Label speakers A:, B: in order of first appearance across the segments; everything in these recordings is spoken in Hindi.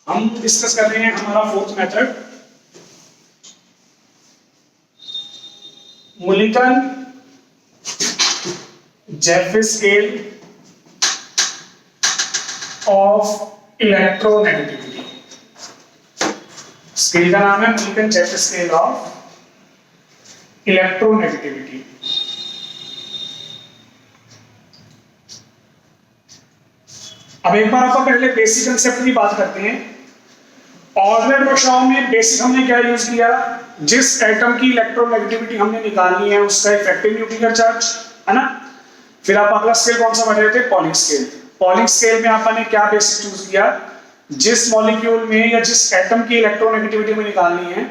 A: हम डिस्कस कर रहे हैं हमारा fourth method, Mulliken Jaffe scale of electronegativity. Scale का नाम है Mulliken Jaffe scale of electronegativity. अब एक बार आपको पहले बेसिक कंसेप्ट की बात करते हैं। ऑर्डिनरी भाषाओं में बेसिक हमने क्या यूज किया, जिस एटम की इलेक्ट्रोनेगेटिविटी हमने निकालनी है उसका इफेक्टिव न्यूक्लियर चार्ज, है ना। फिर आप अगला स्केल कौन सा पढ़ रहे थे, पॉलिंग स्केल। पॉलिंग स्केल में आपने क्या बेसिक चूज किया, जिस मॉलिक्यूल में या जिस एटम की इलेक्ट्रोनेगेटिविटी में निकालनी है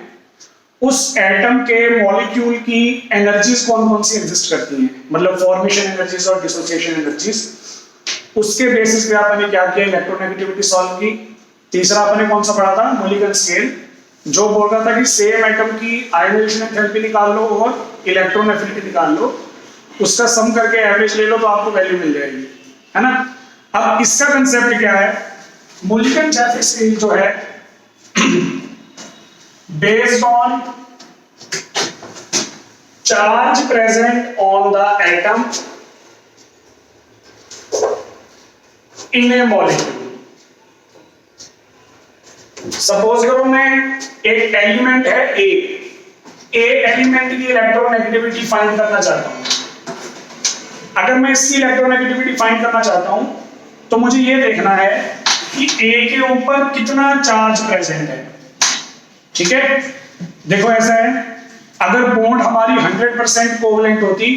A: उस एटम के मॉलिक्यूल की एनर्जीज कौन कौन सी एग्जिस्ट करती हैं, मतलब फॉर्मेशन एनर्जीज और डिसोसिएशन एनर्जीज। उसके बेसिस पे आपने क्या किया, इलेक्ट्रोनेगेटिविटी सॉल्व की। तीसरा आपने कौन सा पढ़ा था, मुलिकन स्केल, जो बोल रहा था कि सेम एटम की आयनाइजेशन एंथैल्पी निकाल लो और इलेक्ट्रॉन एफिनिटी निकाल लो, उसका सम करके एवरेज ले लो तो आपको वैल्यू मिल जाएगी, है ना। अब इसका कंसेप्ट क्या है, मुलिकन जेफे स्केल जो है based on charge present on the atom in A molecule. Suppose करो मैं एक एलिमेंट है ए एलिमेंट की इलेक्ट्रोनेगेटिविटी फाइंड करना चाहता हूं। अगर मैं इसकी इलेक्ट्रोनेगेटिविटी फाइंड करना चाहता हूं तो मुझे यह देखना है कि ए के ऊपर कितना चार्ज प्रेजेंट है, ठीक है। देखो ऐसा है, अगर बॉन्ड हमारी 100% कोवलेंट होती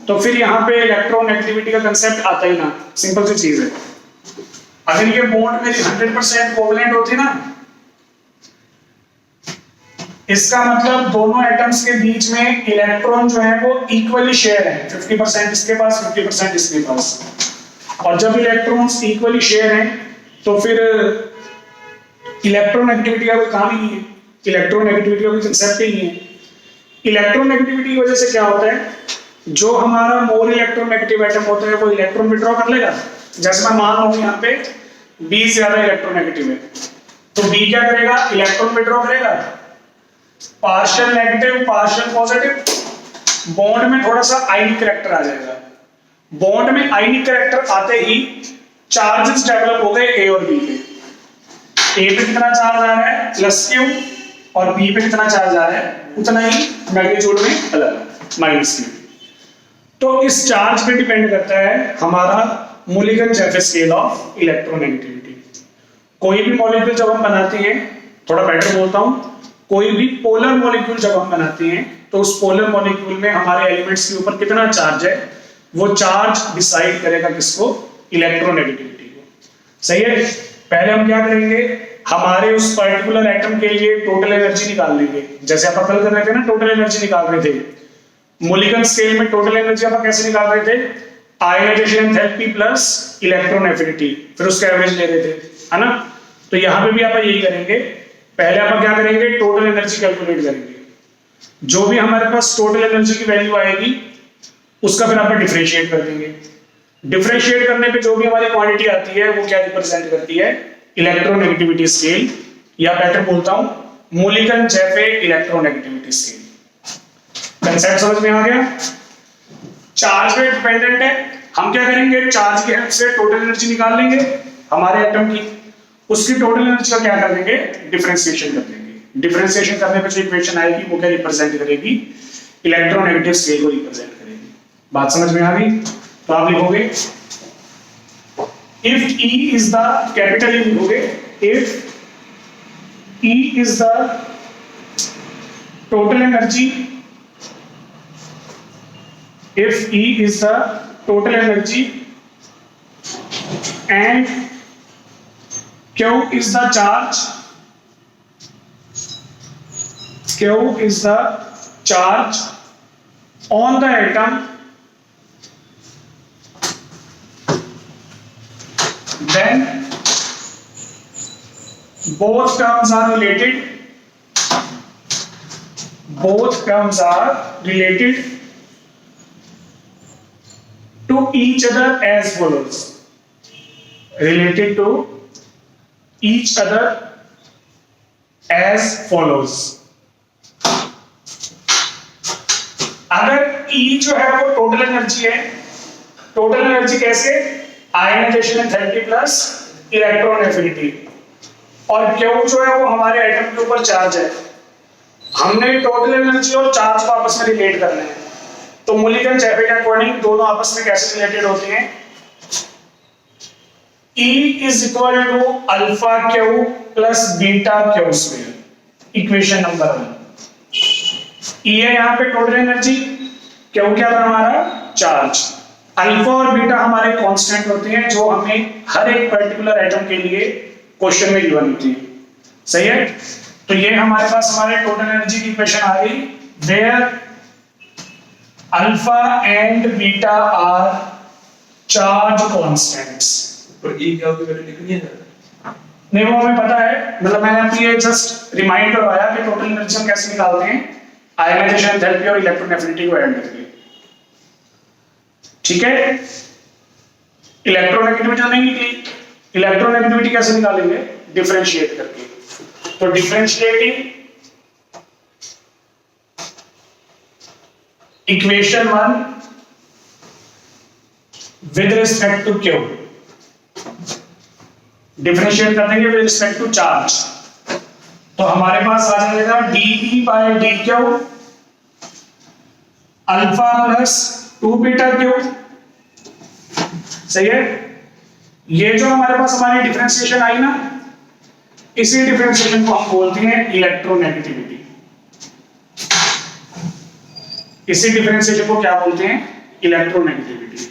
A: तो फिर यहां पे इलेक्ट्रोनेगेटिविटी का कंसेप्ट आता ही ना, सिंपल सी चीज है। अगर ये बॉन्ड मेरी 100% कोवलेंट होती ना, इसका मतलब दोनों एटम्स के बीच में इलेक्ट्रॉन जो है वो इक्वली शेयर है, 50% इसके पास 50% इसके पास। और जब इलेक्ट्रॉन्स इक्वली शेयर हैं तो फिर इलेक्ट्रोनेगेटिविटी का कोई काम ही नहीं है, इलेक्ट्रोनेगेटिविटी का कोई कंसेप्ट ही नहीं है। इलेक्ट्रोनेगेटिविटी की वजह से क्या होता है, जो हमारा मोर इलेक्ट्रोनेगेटिव एटम होता है वो इलेक्ट्रॉन विड्रॉ कर लेगा। जैसे मैं मान रहा हूं यहाँ पे बी ज्यादा इलेक्ट्रोनेगेटिव है तो बी क्या करेगा, इलेक्ट्रॉन विड्रॉ करेगा, partial negative partial positive, bond में थोड़ा सा आयनिक करैक्टर आ जाएगा। बॉन्ड में आयनिक करैक्टर आते ही चार्जेस डेवलप हो गए ए और बी पे। ए पे कितना चार्ज आ रहा है प्लस क्यू और बी पे कितना चार्ज आ रहा है उतना ही मैग्नीट्यूड में अलग माइनस क्यू। तो इस चार्ज पे डिपेंड करता है हमारा Mulliken Jaffe scale of electronegativity. कोई भी मॉलिक्यूल जब हम बनाते हैं, थोड़ा बेटर बोलता हूं, कोई भी पोलर मॉलिक्यूल जब हम बनाते हैं तो उस पोलर मॉलिक्यूल में हमारे एलिमेंट्स के ऊपर कितना चार्ज है वो चार्ज डिसाइड करेगा किसको, इलेक्ट्रोनेगेटिविटी को। सही है। पहले हम क्या करेंगे, हमारे उस पर्टिकुलर एटम के लिए टोटल एनर्जी निकाल लेंगे। जैसे आप कल कर रहे थे ना, टोटल एनर्जी निकाल रहे थे, मुलिकन स्केल में टोटल एनर्जी आप कैसे निकाल रहे थे, ionization enthalpy plus electron affinity, फिर उसका एवरेज ले रहे थे, है ना। तो यहां पे भी आप यही करेंगे, पहले आप क्या करेंगे, टोटल एनर्जी कैलकुलेट करेंगे। जो भी हमारे पास टोटल एनर्जी की वैल्यू आएगी उसका फिर आप डिफरेंशिएट कर देंगे। डिफरेंशिएट करने पे जो भी हमारी क्वांटिटी आती है वो क्या रिप्रेजेंट करती है, इलेक्ट्रोनेगेटिविटी स्केल, या बेटर बोलता हूं Mulliken Jaffe electronegativity scale. Concept समझ में आ गया। चार्ज पे डिपेंडेंट है, हम क्या करेंगे, चार्ज की हेल्प से टोटल एनर्जी निकाल लेंगे हमारे एटम की, उसकी टोटल एनर्जी का क्या कर देंगे, डिफरेंशिएशन कर देंगे। डिफरेंशिएशन करने पे जो इक्वेशन आएगी वो क्या रिप्रेजेंट करेगी, इलेक्ट्रोनेगेटिव स्केल को रिप्रेजेंट करेगी। बात समझ में आ गई। तो आप लिखोगे if E is the, capital E लिखोगे, if E is the total energy, if E is the total energy and Q is the charge, Q is the charge on the atom, then both terms are related, both terms are related to each other as follows, related to each other as follows. अगर E जो है वो टोटल एनर्जी है, टोटल एनर्जी कैसे, ionization enthalpy plus electron affinity, और Q जो है वो हमारे एटम के ऊपर चार्ज है। हमने टोटल एनर्जी और चार्ज को आपस में रिलेट करना है, तो मुलिगन-जैफे के अकॉर्डिंग दोनों आपस में कैसे रिलेटेड होते हैं, E is equal to alpha Q plus beta Q square, equation number 1। E है यहाँ पे टोटल एनर्जी, क्यू क्या था हमारा चार्ज, अल्फा और बीटा हमारे कांस्टेंट होते हैं जो हमें हर एक पर्टिकुलर एटम के लिए क्वेश्चन में गिवन होती है, सही है। तो ये हमारे पास हमारे टोटल एनर्जी की इक्वेशन आ गई, where alpha and beta are charge constants.
B: तो E क्या होगी वैल्यू लिखनी है?
A: नहीं वो हमें पता है, मतलब मैंने आपको ये जस्ट रिमाइंड करवाया कि टोटल एनर्जी हम कैसे निकालते हैं, आयनाइजेशन एंथैल्पी और इलेक्ट्रॉन एफिनिटी को ऐड करके, ठीक है। इलेक्ट्रोनेगेटिविटी नहीं निकली, इलेक्ट्रोनेगेटिविटी कैसे निकालेंगे, डिफरेंशिएट करके। तो differentiating equation 1 with respect to Q, differentiate कर देंगे विद रिस्पेक्ट टू चार्ज, तो हमारे पास आ जाएगा dE by dQ alpha plus 2 beta Q, सही है। ये जो हमारे पास हमारी डिफरेंशिएशन आई ना, इसी डिफरेंशिएशन को हम बोलते हैं इलेक्ट्रोनेगेटिविटी। इसी डिफरेंशिएशन को क्या बोलते हैं, इलेक्ट्रोनेगेटिविटी।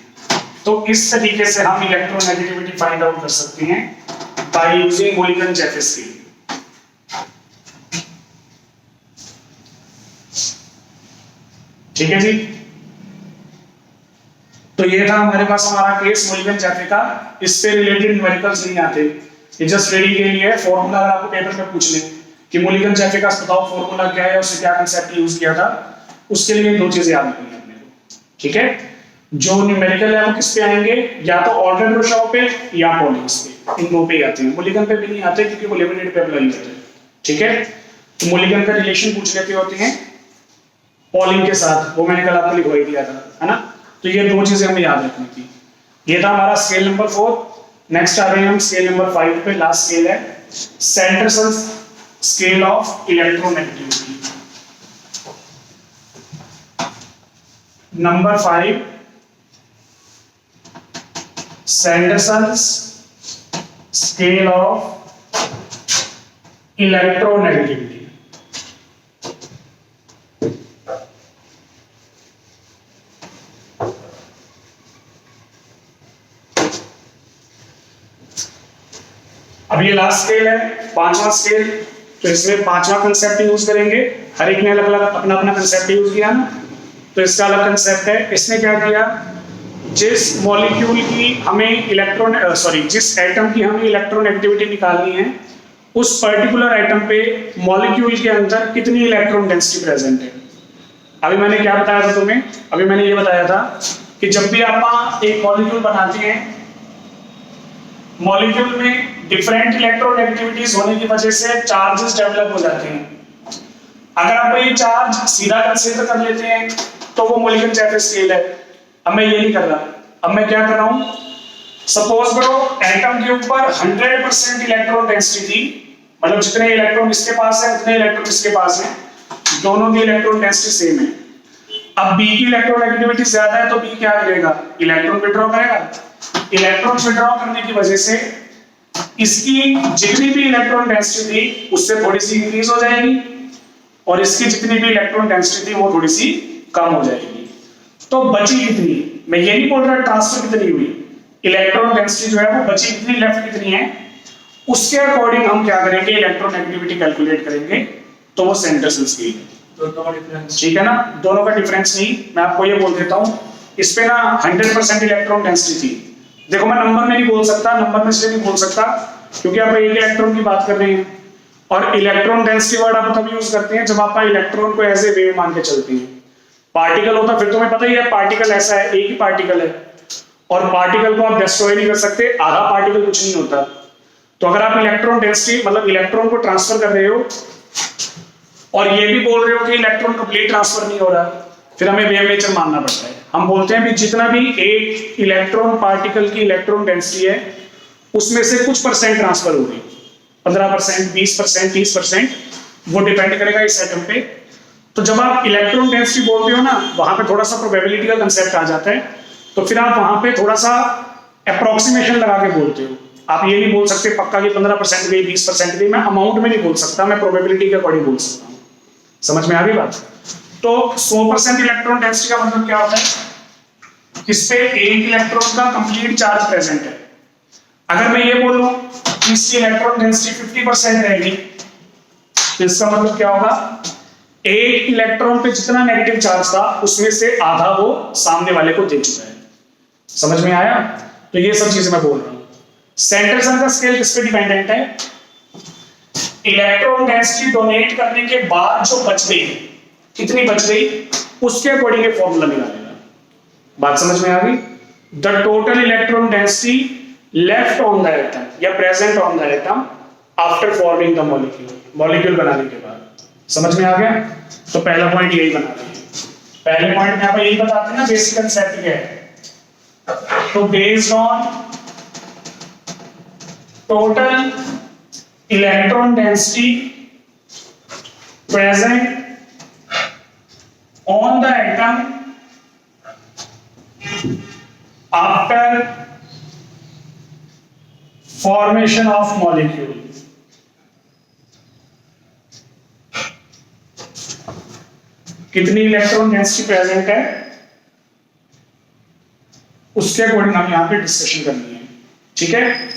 A: तो इस तरीके से हम इलेक्ट्रोनेगेटिविटी फाइंड आउट कर सकते हैं बाय यूजिंग मुलिगन-जैफे स्केल। ठीक है जी, तो ये था हमारे पास हमारा केस मुलिगन-जैफे का। इससे रिलेटेड न्यूमेरिकल्स नहीं आते, ये जस्ट रेडी के लिए फॉर्मूला अगर आपको पेपर में पूछ ले कि मुलिगन-जैफे का बताओ फॉर्मूला क्या है, उससे क्या कांसेप्ट यूज किया था, उसके लिए दो चीजें याद रखनी है अपने को, ठीक है। जो न्यूमेरिकल है वो किस पे आएंगे, या तो ऑर्डर रोशो पे या पॉलिंग्स पे, इन दो पे आते हैं। मुलिगन पे भी नहीं आते क्योंकि वो लिमिटेड पे अप्लाई होते हैं, ठीक है। तो मुलिगन का रिलेशन पूछ लेते होते हैं पॉलिंग के साथ, वो मैंने कल आपको लिखवाई दिया था, है ना। तो ये दो चीजें हमें याद रखनी थी। ये था हमारा स्केल नंबर 4। नेक्स्ट आ रहे हैं हम स्केल नंबर 5 पे, लास्ट स्केल है Sanderson scale of electronegativity. Number 5 Sanderson scale of electronegativity. अब ये लास्ट स्केल है, पांचवा स्केल, तो इसमें पांचवा कंसेप्ट यूज करेंगे। हर एक ने अलग अलग अपना अपना कंसेप्ट यूज किया ना, तो इसका अलग कंसेप्ट है। इसने क्या किया, जिस मॉलिक्यूल की हमें जिस एटम की हमें इलेक्ट्रोनेगेटिविटी निकालनी है, उस पर्टिकुलर एटम पे मॉलिक्यूल के अंदर कितनी इलेक्ट्रॉन डेंसिटी प्रेजेंट है। अभी मैंने क्या बताया था तुम्हें, अभी मैंने ये बताया था कि जब भी आप एक मॉलिक्यूल बनाते हैं, मॉलिक्यूल में डिफरेंट इलेक्ट्रोनेगेटिविटीज होने की वजह से चार्जेस डेवलप हो जाते हैं। अगर आप ये चार्ज सीधा कंसीडर कर लेते हैं तो वो मुलिगन-जैफे स्केल है। अब मैं ये नहीं कर रहा, अब मैं क्या कर रहा हूं, सपोज करो एटम के ऊपर 100% इलेक्ट्रॉन डेंसिटी थी, मतलब जितने इलेक्ट्रॉन इसके पास है उतने इलेक्ट्रॉन इसके पास है, दोनों की इलेक्ट्रॉन डेंसिटी सेम है। अब बी की इलेक्ट्रोनेगेटिविटी ज्यादा है तो बी क्या करेगा, इलेक्ट्रॉन विड्रॉ करेगा। इलेक्ट्रॉन विड्रॉ करने की वजह से इसकी जितनी भी इलेक्ट्रॉन डेंसिटी थी उससे थोड़ी सी इंक्रीज हो जाएगी, और इसकी जितनी भी इलेक्ट्रॉन डेंसिटी थी वो थोड़ी सी कम हो जाएगी। तो बची कितनी, मैं ये नहीं बोल रहा ट्रांसफर कितनी हुई, इलेक्ट्रॉन डेंसिटी जो है वो बची कितनी, लेफ्ट कितनी है, उसके अकॉर्डिंग हम क्या करेंगे, इलेक्ट्रोनेगेटिविटी कैलकुलेट करेंगे। तो वो सैंडरसन स्केल,
B: दोनों का डिफरेंस,
A: ठीक है ना, दोनों का डिफरेंस नहीं, मैं आपको ये बोल देता हूं, इस पे ना 100% इलेक्ट्रॉन डेंसिटी थी। देखो मैं नंबर में नहीं बोल सकता, नंबर में इसलिए नहीं बोल सकता क्योंकि आप एक इलेक्ट्रॉन की बात कर रहे हैं, और इलेक्ट्रॉन डेंसिटी वर्ड आप तब यूज करते हैं जब आप इलेक्ट्रॉन को एज ए वेव मान के चलते हैं। पार्टिकल होता फिर तुम्हें पता ही है, पार्टिकल ऐसा है, एक ही पार्टिकल है, और पार्टिकल को आप डिस्ट्रॉय नहीं कर सकते, आधा पार्टिकल कुछ नहीं होता। तो अगर आप इलेक्ट्रॉन डेंसिटी मतलब इलेक्ट्रॉन को ट्रांसफर कर रहे हो और ये भी बोल रहे हो कि इलेक्ट्रॉन कंप्लीट ट्रांसफर नहीं हो रहा, फिर हमें वेव नेचर मानना पड़ता है। हम बोलते हैं कि जितना भी एक इलेक्ट्रॉन पार्टिकल की इलेक्ट्रॉन डेंसिटी है उसमें से कुछ परसेंट ट्रांसफर हो रही है, 15%, 20%, 30%, वो डिपेंड करेगा इस एटम पे। तो जब आप इलेक्ट्रॉन डेंसिटी बोलते हो ना, वहां पे थोड़ा सा प्रोबेबिलिटी का कंसेप्ट आ जाता है, तो फिर आप वहां पे थोड़ा सा अप्रोक्सीमेशन लगा के बोलते हो। आप ये नहीं बोल सकते पक्का कि 15% गई, 20% गई, मैं अमाउंट में नहीं बोल सकता, मैं प्रोबेबिलिटी के अकॉर्डिंग बोल सकता हूँ। समझ में आ गई बात? तो 100% इलेक्ट्रॉन डेंसिटी का मतलब क्या होता है? इस पे एक इलेक्ट्रॉन का कंप्लीट चार्ज प्रेजेंट है। अगर मैं ये बोलूं कि इसकी इलेक्ट्रॉन डेंसिटी 50% रहेगी, तो इसका मतलब क्या होगा? एक इलेक्ट्रॉन पे जितना नेगेटिव चार्ज था उसमें से आधा वो सामने वाले को दे चुका है। समझ में आया? तो ये सब चीजें मैं बोल रहा हूं। सेंट्रल का स्केल किस पे डिपेंडेंट है? इलेक्ट्रॉन डेंसिटी डोनेट करने के बाद जो बच गई, कितनी बच गई, उसके अकॉर्डिंग ये फॉर्मूला निकालेगा। बात समझ में आ गई? The total electron density left on the atom या present on the atom after forming the molecule, molecule बनाने के बाद। समझ में आ गया? तो पहला पॉइंट यही बना देंगे। पहले पॉइंट में आप यही बताते हैं ना बेसिक कंसेप्ट क्या है। तो based on total electron density present on the atom after formation of molecule, कितनी इलेक्ट्रॉन डेंसिटी प्रेजेंट है उसके अकॉर्डिंग हम यहां पे डिस्कशन करनी है। ठीक है?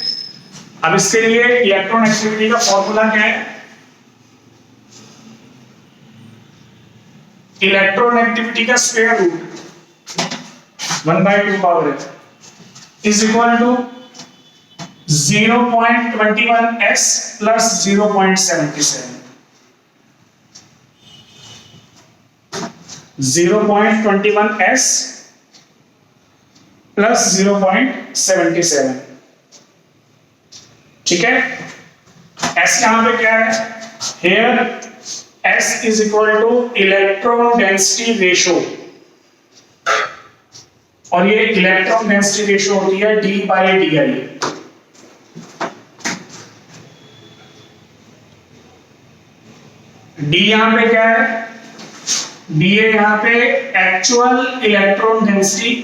A: अब इसके लिए इलेक्ट्रॉन एक्टिविटी का फॉर्मूला क्या है? इलेक्ट्रॉन एक्टिविटी का स्क्वायर रूट 1/2 पावर है is equal to 0.21s plus 0.77। 0.21s plus 0.77। ठीक है? s यहां पे क्या है? Here s is equal to electron density ratio, और ये इलेक्ट्रॉन डेंसिटी रेशो होती है d/di। d यहां पे क्या है? d है यहां पे actual electron density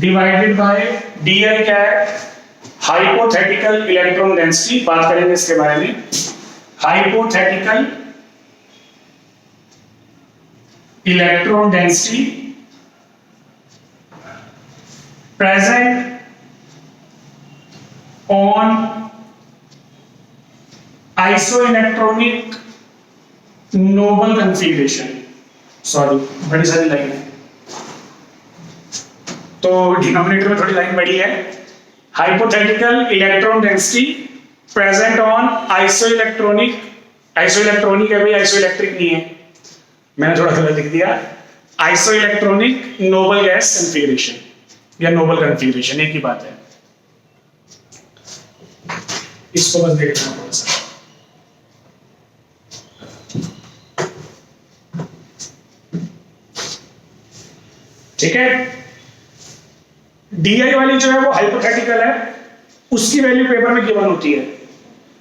A: divided by dl क्या है? Hypothetical electron density. बात करेंगे इसके बारे में। Hypothetical electron density present on isoelectronic noble configuration. Sorry, बड़ी सारी लाइन है तो डिनोमिनेटर में थोड़ी लाइन बड़ी है। Hypothetical electron density present on isoelectronic, isoelectronic है भाई, आइसोइलेक्ट्रिक नहीं है, मैंने थोड़ा गलत लिख दिया। आइसोइलेक्ट्रॉनिक नोबल गैस कॉन्फ़िगरेशन या नोबल कॉन्फ़िगरेशन एक ही बात है। इसको बस देखना थोड़ा सा। ठीक है? डी आई वाली जो है वो हाइपोथेटिकल है, उसकी वैल्यू पेपर में गिवन होती है।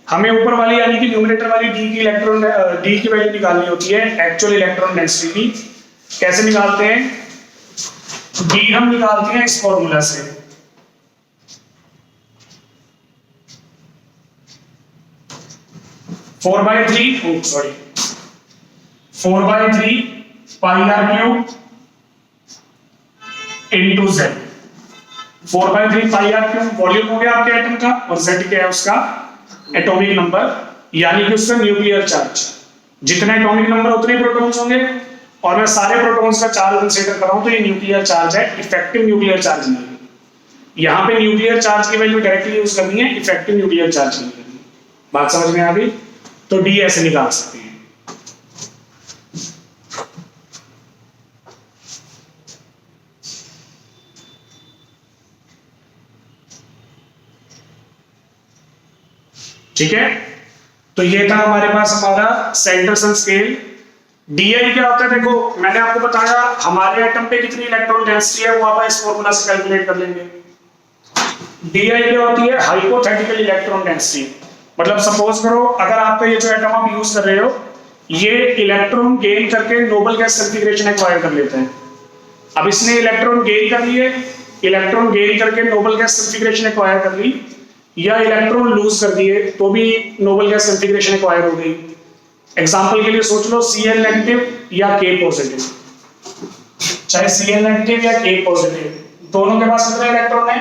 A: हमें ऊपर वाली यानी कि न्यूमरेटर वाली डी की इलेक्ट्रॉन डी की वैल्यू निकालनी होती है एक्चुअल इलेक्ट्रॉन डेंसिटी की। कैसे निकालते हैं? डी हम निकालते हैं इस फॉर्मूला से, four by three pi R cube into Z. 4/3 pi R cube volume हो गया आपके एटम का, और जेड क्या है उसका एटॉमिक नंबर, यानी कि उसका न्यूक्लियर चार्ज। जितने एटॉमिक नंबर उतने प्रोटॉन्स होंगे, और मैं सारे प्रोटॉन्स का चार्ज कंसीडर कर रहा हूं तो ये न्यूक्लियर चार्ज है, इफेक्टिव न्यूक्लियर चार्ज नहीं है। यहां पे न्यूक्लियर चार्ज की वैल्यू डायरेक्टली यूज करनी है, इफेक्टिव न्यूक्लियर चार्ज नहीं करनी। बात समझ में आ गई? तो डी ऐसे निकाल सकते हैं। ठीक है, तो ये था हमारे पास हमारा सेंडरसन स्केल। डीआई क्या होता है, देखो मैंने आपको बताया हमारे एटम पे कितनी इलेक्ट्रॉन डेंसिटी है वो आप इस फॉर्मूला से कैलकुलेट कर लेंगे। डीआई क्या होती है, हाइपोथेटिकल इलेक्ट्रॉन डेंसिटी। मतलब सपोज करो अगर आपका ये जो एटम आप यूज कर रहे हो ये इलेक्ट्रॉन गेन करके नोबल गैस कॉन्फ़िगरेशन एक्वायर कर लेते हैं। अब इसने इलेक्ट्रॉन गेन कर लिए, इलेक्ट्रॉन गेन करके नोबल गैस कॉन्फ़िगरेशन एक्वायर कर ली, या इलेक्ट्रॉन लूज कर दिए तो भी नोबल गैस कॉन्फ़िगरेशन एक्वायर हो गई। एग्जांपल के लिए सोच लो Cl नेगेटिव या K पॉजिटिव, चाहे Cl नेगेटिव या K पॉजिटिव, दोनों के पास कितने इलेक्ट्रॉन है,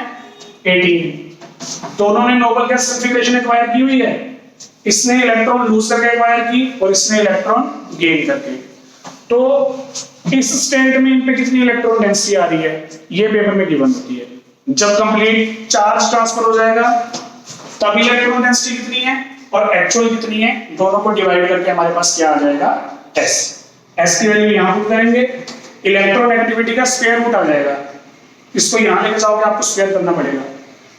A: 18। दोनों ने नोबल गैस कॉन्फ़िगरेशन एक्वायर की हुई है, इसने इलेक्ट्रॉन लूज करके एक्वायर की और इसने इलेक्ट्रॉन गेन करके। तो इस स्टेट में इन पे कितनी इलेक्ट्रॉन डेंसिटी आ रही है ये पेपर में गिवन होती है। जब कंप्लीट चार्ज ट्रांसफर हो जाएगा तब इलेक्ट्रॉन डेंसिटी कितनी है और एक्चुअल कितनी है, दोनों को डिवाइड करके हमारे पास क्या आ जाएगा, S। S की वैल्यू यहां पुट करेंगे, इलेक्ट्रॉन एक्टिविटी का स्क्वायर रूट आ जाएगा। इसको यहां लेके जाओगे आपको स्क्वायर करना पड़ेगा,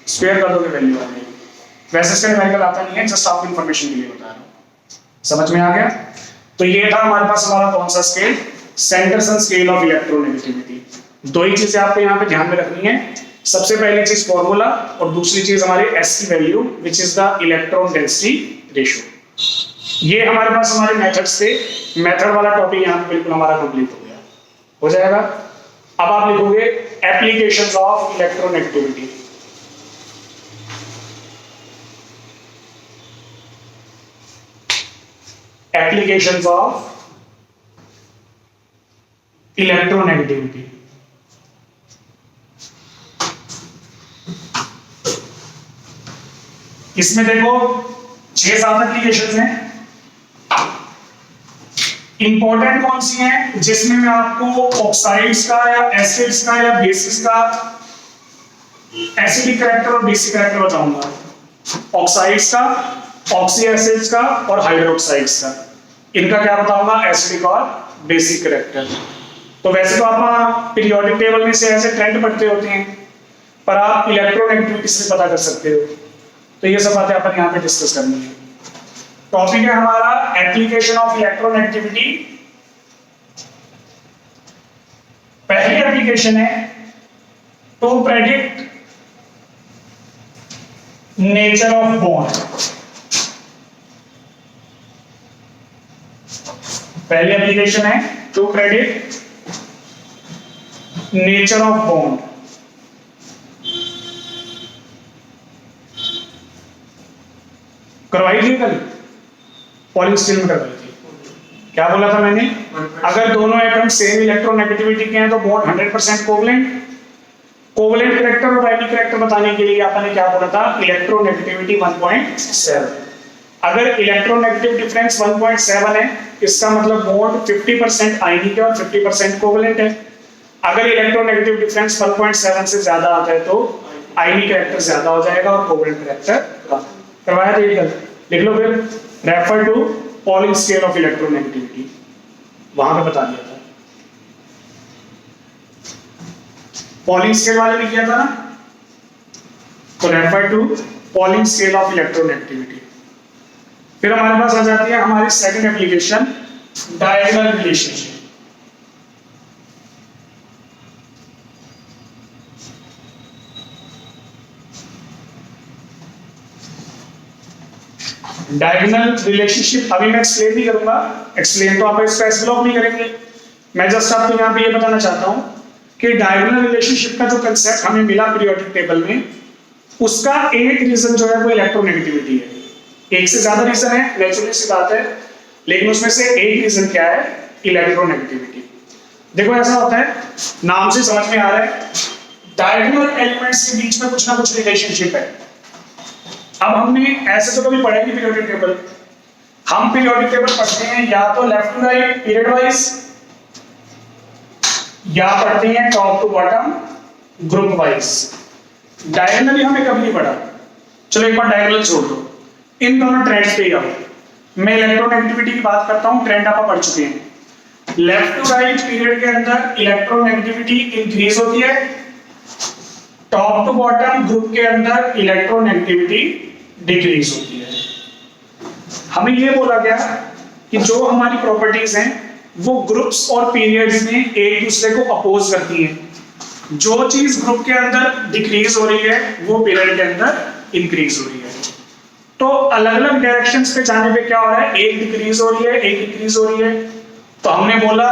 A: स्क्वायर कर दोगे वैल्यू आ जाएगी। वैसे इसका न्यूमेरिकल आता नहीं है, जस्ट आपको इंफॉर्मेशन के लिए बता रहा हूं। समझ में आ गया? तो ये था हमारे पास हमारा कौन सा स्केल, सेंडरसन स्केल ऑफ इलेक्ट्रोनेगेटिविटी। दो ही चीजें आपको यहाँ पे ध्यान में रखनी है, सबसे पहली चीज फॉर्मूला और दूसरी चीज हमारे S की value which is the electron density ratio. ये हमारे पास हमारे मेथड से, मेथड वाला टॉपिक यहाँ पे बिल्कुल हमारा कंप्लीट हो गया, हो जाएगा। अब आप लिखोगे applications of electronegativity. Applications of electronegativity. इसमें देखो 6-7 एप्लीकेशंस हैं। इंपॉर्टेंट कौन सी हैं, जिसमें मैं आपको ऑक्साइड्स का या एसिड्स का या बेसिस का एसिडिक कैरेक्टर और बेसिक कैरेक्टर बताऊंगा। ऑक्साइड्स का, ऑक्सी एसिड्स का और हाइड्रोक्साइड्स का, इनका क्या बताऊंगा, एसिडिक और बेसिक कैरेक्टर। तो वैसे तो आप पीरियोडिक टेबल में से ऐसे ट्रेंड पढ़ते होते हैं, पर आप इलेक्ट्रोनेगेटिविटी से पता कर सकते हो। तो ये सब बातें अपन यहाँ पे डिस्कस करनी है। टॉपिक है हमारा एप्लीकेशन ऑफ इलेक्ट्रोनेगेटिविटी। पहली एप्लीकेशन है to predict nature of bond. पहली एप्लीकेशन है to predict nature of bond. करवाई थी कल, पॉलिंग स्टील में करवाई थी। क्या बोला था मैंने, अगर दोनों एटम सेम इलेक्ट्रोनेगेटिविटी के हैं तो बॉन्ड 100% कोवलेंट। कोवलेंट कैरेक्टर और आइडियल कैरेक्टर बताने के लिए आपने क्या बोला था, इलेक्ट्रोनेगेटिविटी 1.7। अगर इलेक्ट्रोनेगेटिव डिफरेंस 1.7 है इसका मतलब बॉन्ड 50% आयनिक है और 50% कोवलेंट है। अगर इलेक्ट्रोनेगेटिव डिफरेंस 1.7 से ज्यादा आता है तो आयनिक कैरेक्टर ज्यादा हो जाएगा और कोवलेंट कैरेक्टर कम। करवाया था ये कल, लिख लो फिर, refer to Pauling scale of electronegativity, वहां पे बता दिया था। पॉलिंग स्केल वाले भी किया था ना, तो refer to Pauling scale of electronegativity. फिर हमारे पास आ जाती है हमारी second application, diagonal relationship. Diagonal relationship अभी मैं एक्सप्लेन नहीं करूंगा, एक्सप्लेन तो आप इसका एस ब्लॉक नहीं करेंगे। मैं जस्ट आपको यहाँ पे ये बताना चाहता हूं कि डायगोनल रिलेशनशिप का जो कंसेप्ट हमें मिला पीरियोडिक टेबल में, उसका एक रीजन जो है वो इलेक्ट्रोनेगेटिविटी है। एक से ज्यादा रीजन है, नेचुरली सी बात है, लेकिन उसमें से एक रीजन क्या है, इलेक्ट्रोनेगेटिविटी। देखो ऐसा होता है, नाम से समझ में आ रहा है, डायगोनल एलिमेंट्स के बीच में कुछ ना कुछ रिलेशनशिप है। अब हमने ऐसे तो कभी पढ़ा नहीं पीरियोडिक टेबल, हम पीरियोडिक टेबल पढ़ते हैं या तो left to right period wise, या पढ़ते हैं top to bottom group wise. Diagonally हमें कभी नहीं पढ़ा। चलो एक बार डायगोनल छोड़ दो, इन दोनों ट्रेंड्स पे आओ। मैं इलेक्ट्रोनेगेटिविटी की बात करता हूं, ट्रेंड आप पढ़ चुके हैं। लेफ्ट टू राइट पीरियड के अंदर इलेक्ट्रोनेगेटिविटी इंक्रीज होती है, टॉप टू बॉटम ग्रुप के अंदर इलेक्ट्रोनेगेटिविटी डिक्रीज होती है। हमें ये बोला गया कि जो हमारी प्रॉपर्टीज हैं वो ग्रुप्स और पीरियड्स में एक दूसरे को अपोज करती हैं। जो चीज ग्रुप के अंदर डिक्रीज हो रही है वो पीरियड के अंदर इंक्रीज हो रही है। तो अलग अलग डायरेक्शंस पे जाने पे क्या हो रहा है, एक डिक्रीज हो रही है एक इंक्रीज हो रही है। तो हमने बोला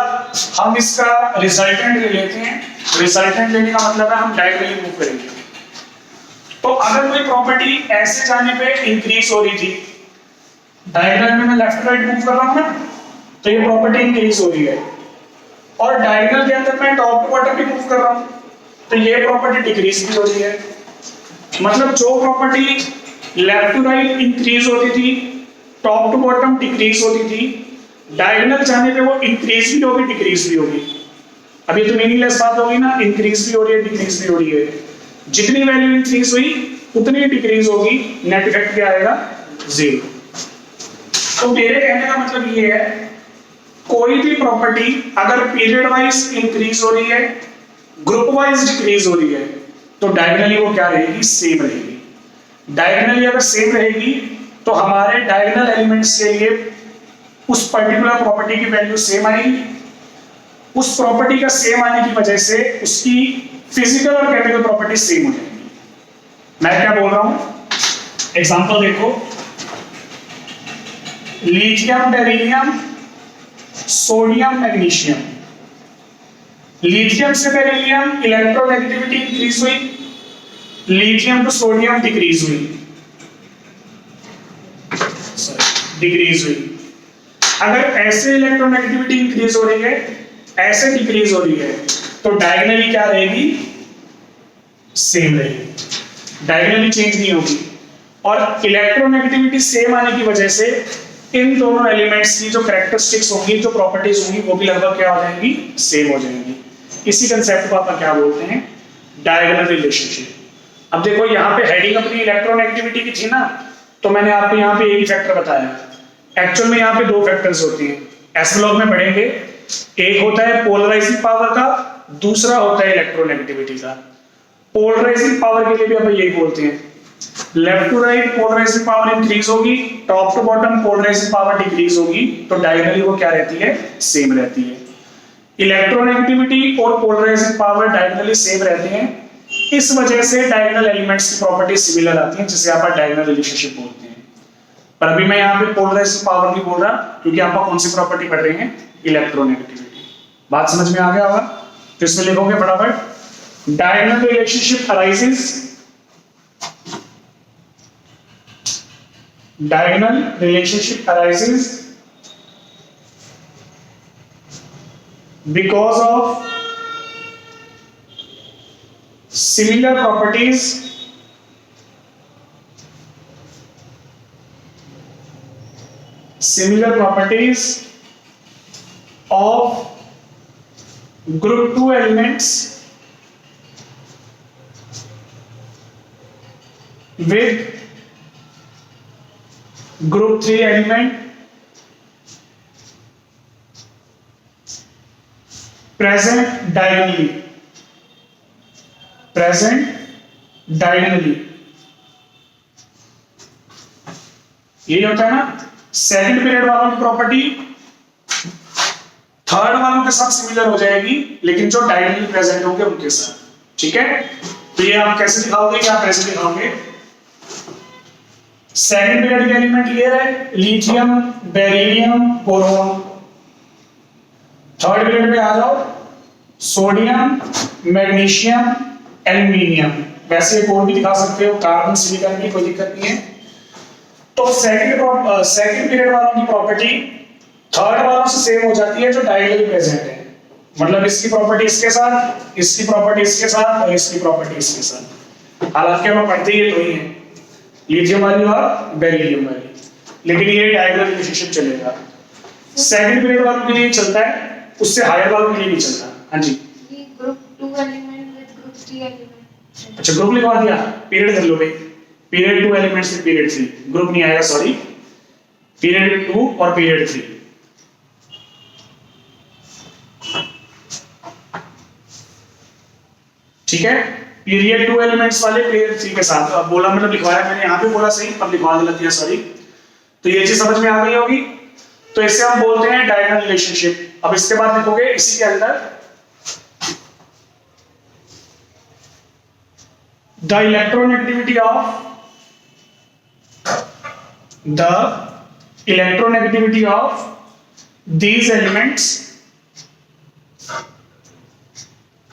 A: हम इसका रिजल्टेंट ले लेते हैं। रिजल्टेंट लेने का मतलब है हम डायगोनली मूव करेंगे। तो अगर कोई प्रॉपर्टी ऐसे जाने पे इंक्रीज हो रही थी, डायगोनल में मैं लेफ्ट राइट मूव कर रहा हूं ना, तो ये प्रॉपर्टी इंक्रीज हो रही है। और डायगोनल के अंदर मैं टॉप टू बॉटम भी मूव कर रहा हूं, तो ये प्रॉपर्टी डिक्रीज भी हो रही है। मतलब जो property left to right increase होती थी, टॉप टू बॉटम डिक्रीज होती थी, डायगोनल जाने पे वो इंक्रीज भी होगी डिक्रीज भी होगी। अब ये तो मीनिंगलेस बात होगी ना, इंक्रीज भी हो रही है डिक्रीज भी हो रही है। जितनी वैल्यू इंक्रीज हुई उतनी डिक्रीज होगी, नेट इफेक्ट क्या आएगा, 0। तो मेरे कहने का मतलब ये है, कोई भी प्रॉपर्टी अगर पीरियड वाइज इंक्रीज हो रही है, ग्रुप वाइज डिक्रीज हो रही है, तो डायगोनली वो क्या रहेगी, सेम रहेगी। डायगोनली अगर सेम रहेगी तो हमारे डायगोनल एलिमेंट्स के लिए उस पर्टिकुलर प्रॉपर्टी की वैल्यू सेम आएगी। उस प्रॉपर्टी का सेम आने की वजह से उसकी फिजिकल और केमिकल प्रॉपर्टी सेम हो जाएगी। मैं क्या बोल रहा हूं, एग्जांपल देखो, lithium beryllium sodium magnesium. Lithium से बेरिलियम इलेक्ट्रोनेगेटिविटी इंक्रीज हुई, लिथियम टू सोडियम डिक्रीज हुई, डिक्रीज हुई। अगर ऐसे इलेक्ट्रोनेगेटिविटी इंक्रीज हो रही है, ऐसे डिक्रीज हो रही है, तो डायगोनली क्या रहेगी, सेम रहेगी, डायगोनली चेंज नहीं होगी। और इलेक्ट्रोनेगेटिविटी सेम आने की वजह से इन दोनों एलिमेंट्स की जो कैरेक्टरिस्टिक्स होंगी, जो प्रॉपर्टीज होंगी, वो भी लगभग क्या हो जाएंगी, सेम हो जाएंगी। इसी कंसेप्ट को आप क्या बोलते हैं, डायगोनल रिलेशनशिप। अब देखो यहाँ पे हेडिंग अपनी इलेक्ट्रोनेगेटिविटी की थी ना, तो मैंने आपको यहाँ पे एक ही फैक्टर बताया। एक्चुअल में यहाँ पे दो फैक्टर्स होते हैं, एस ब्लॉक में पढ़ेंगे। एक होता है पोलराइजिंग पावर का, दूसरा होता है इलेक्ट्रोनेगेटिविटी का। पोलराइजिंग पावर के लिए भी अपन यही बोलते हैं, left to right polarising power increase होगी, top to bottom polarising power decrease होगी, तो डायगोनली वो क्या रहती है, सेम रहती है। इलेक्ट्रोनेगेटिविटी और पोलराइजिंग पावर डायगोनली सेम रहते हैं, इस वजह से डायगोनल एलिमेंट्स की प्रॉपर्टी सिमिलर आती है, जिसे आप डायगोनल रिलेशनशिप बोलते हैं। पर अभी मैं यहाँ पे पोलराइजिंग पावर नहीं बोल रहा, क्योंकि आप कौन सी प्रॉपर्टी पढ़ रहे हैं, इलेक्ट्रोनेगेटिविटी। बात समझ में आ गया होगा? तो इसमें लिखोगे फटाफट, diagonal relationship arises, diagonal relationship arises because of similar properties of group 2 elements with group 3 element present diagonally, यही होता है ना। सेकंड पीरियड वालों की प्रॉपर्टी थर्ड वालों के साथ सिमिलर हो जाएगी, लेकिन जो डायगोनली प्रेजेंट होंगे उनके साथ। ठीक है, तो ये आप कैसे दिखाओगे, क्या कैसे दिखाओगे? सेकंड पीरियड के एलिमेंट क्लियर है, lithium beryllium boron. Third period में आ जाओ, सोडियम मैग्नीशियम एल्यूमिनियम। वैसे एक और भी दिखा सकते हो, कार्बन सिलिकॉन की, कोई दिक्कत नहीं है। तो सेकंड पीरियड वालों की प्रॉपर्टी थर्ड वालों से सेम हो जाती है, जो डायगोनली प्रेजेंट है। मतलब इसकी प्रॉपर्टी इसके साथ, इसकी प्रॉपर्टी इसके साथ, और इसकी प्रॉपर्टी इसके साथ। हालांकि हम पढ़ते ही तो ही है, लिथियम वाली और बेरिलियम वाली, लेकिन ये डायगोनल रिलेशनशिप चलेगा। सेकंड पीरियड वालों के लिए चलता है, उससे हायर वालों के लिए नहीं चलता। हाँ जी,
C: ये group 2 element with group 3 element.
A: अच्छा ग्रुप लिखवा दिया, पीरियड कर लो भाई, period 2 elements with period 3, group नहीं आएगा, सॉरी, पीरियड 2 और पीरियड 3। ठीक है, पीरियड 2 एलिमेंट्स वाले पीरियड 3 के साथ। अब बोला मतलब लिखवाया मैंने यहाँ पे, बोला सही, अब लिखवा दिया, सॉरी। तो ये चीज समझ में आ गई होगी। तो इसे हम बोलते हैं डायगोनल रिलेशनशिप। अब इसके बाद लिखोगे इसी के अंदर the electronegativity of these elements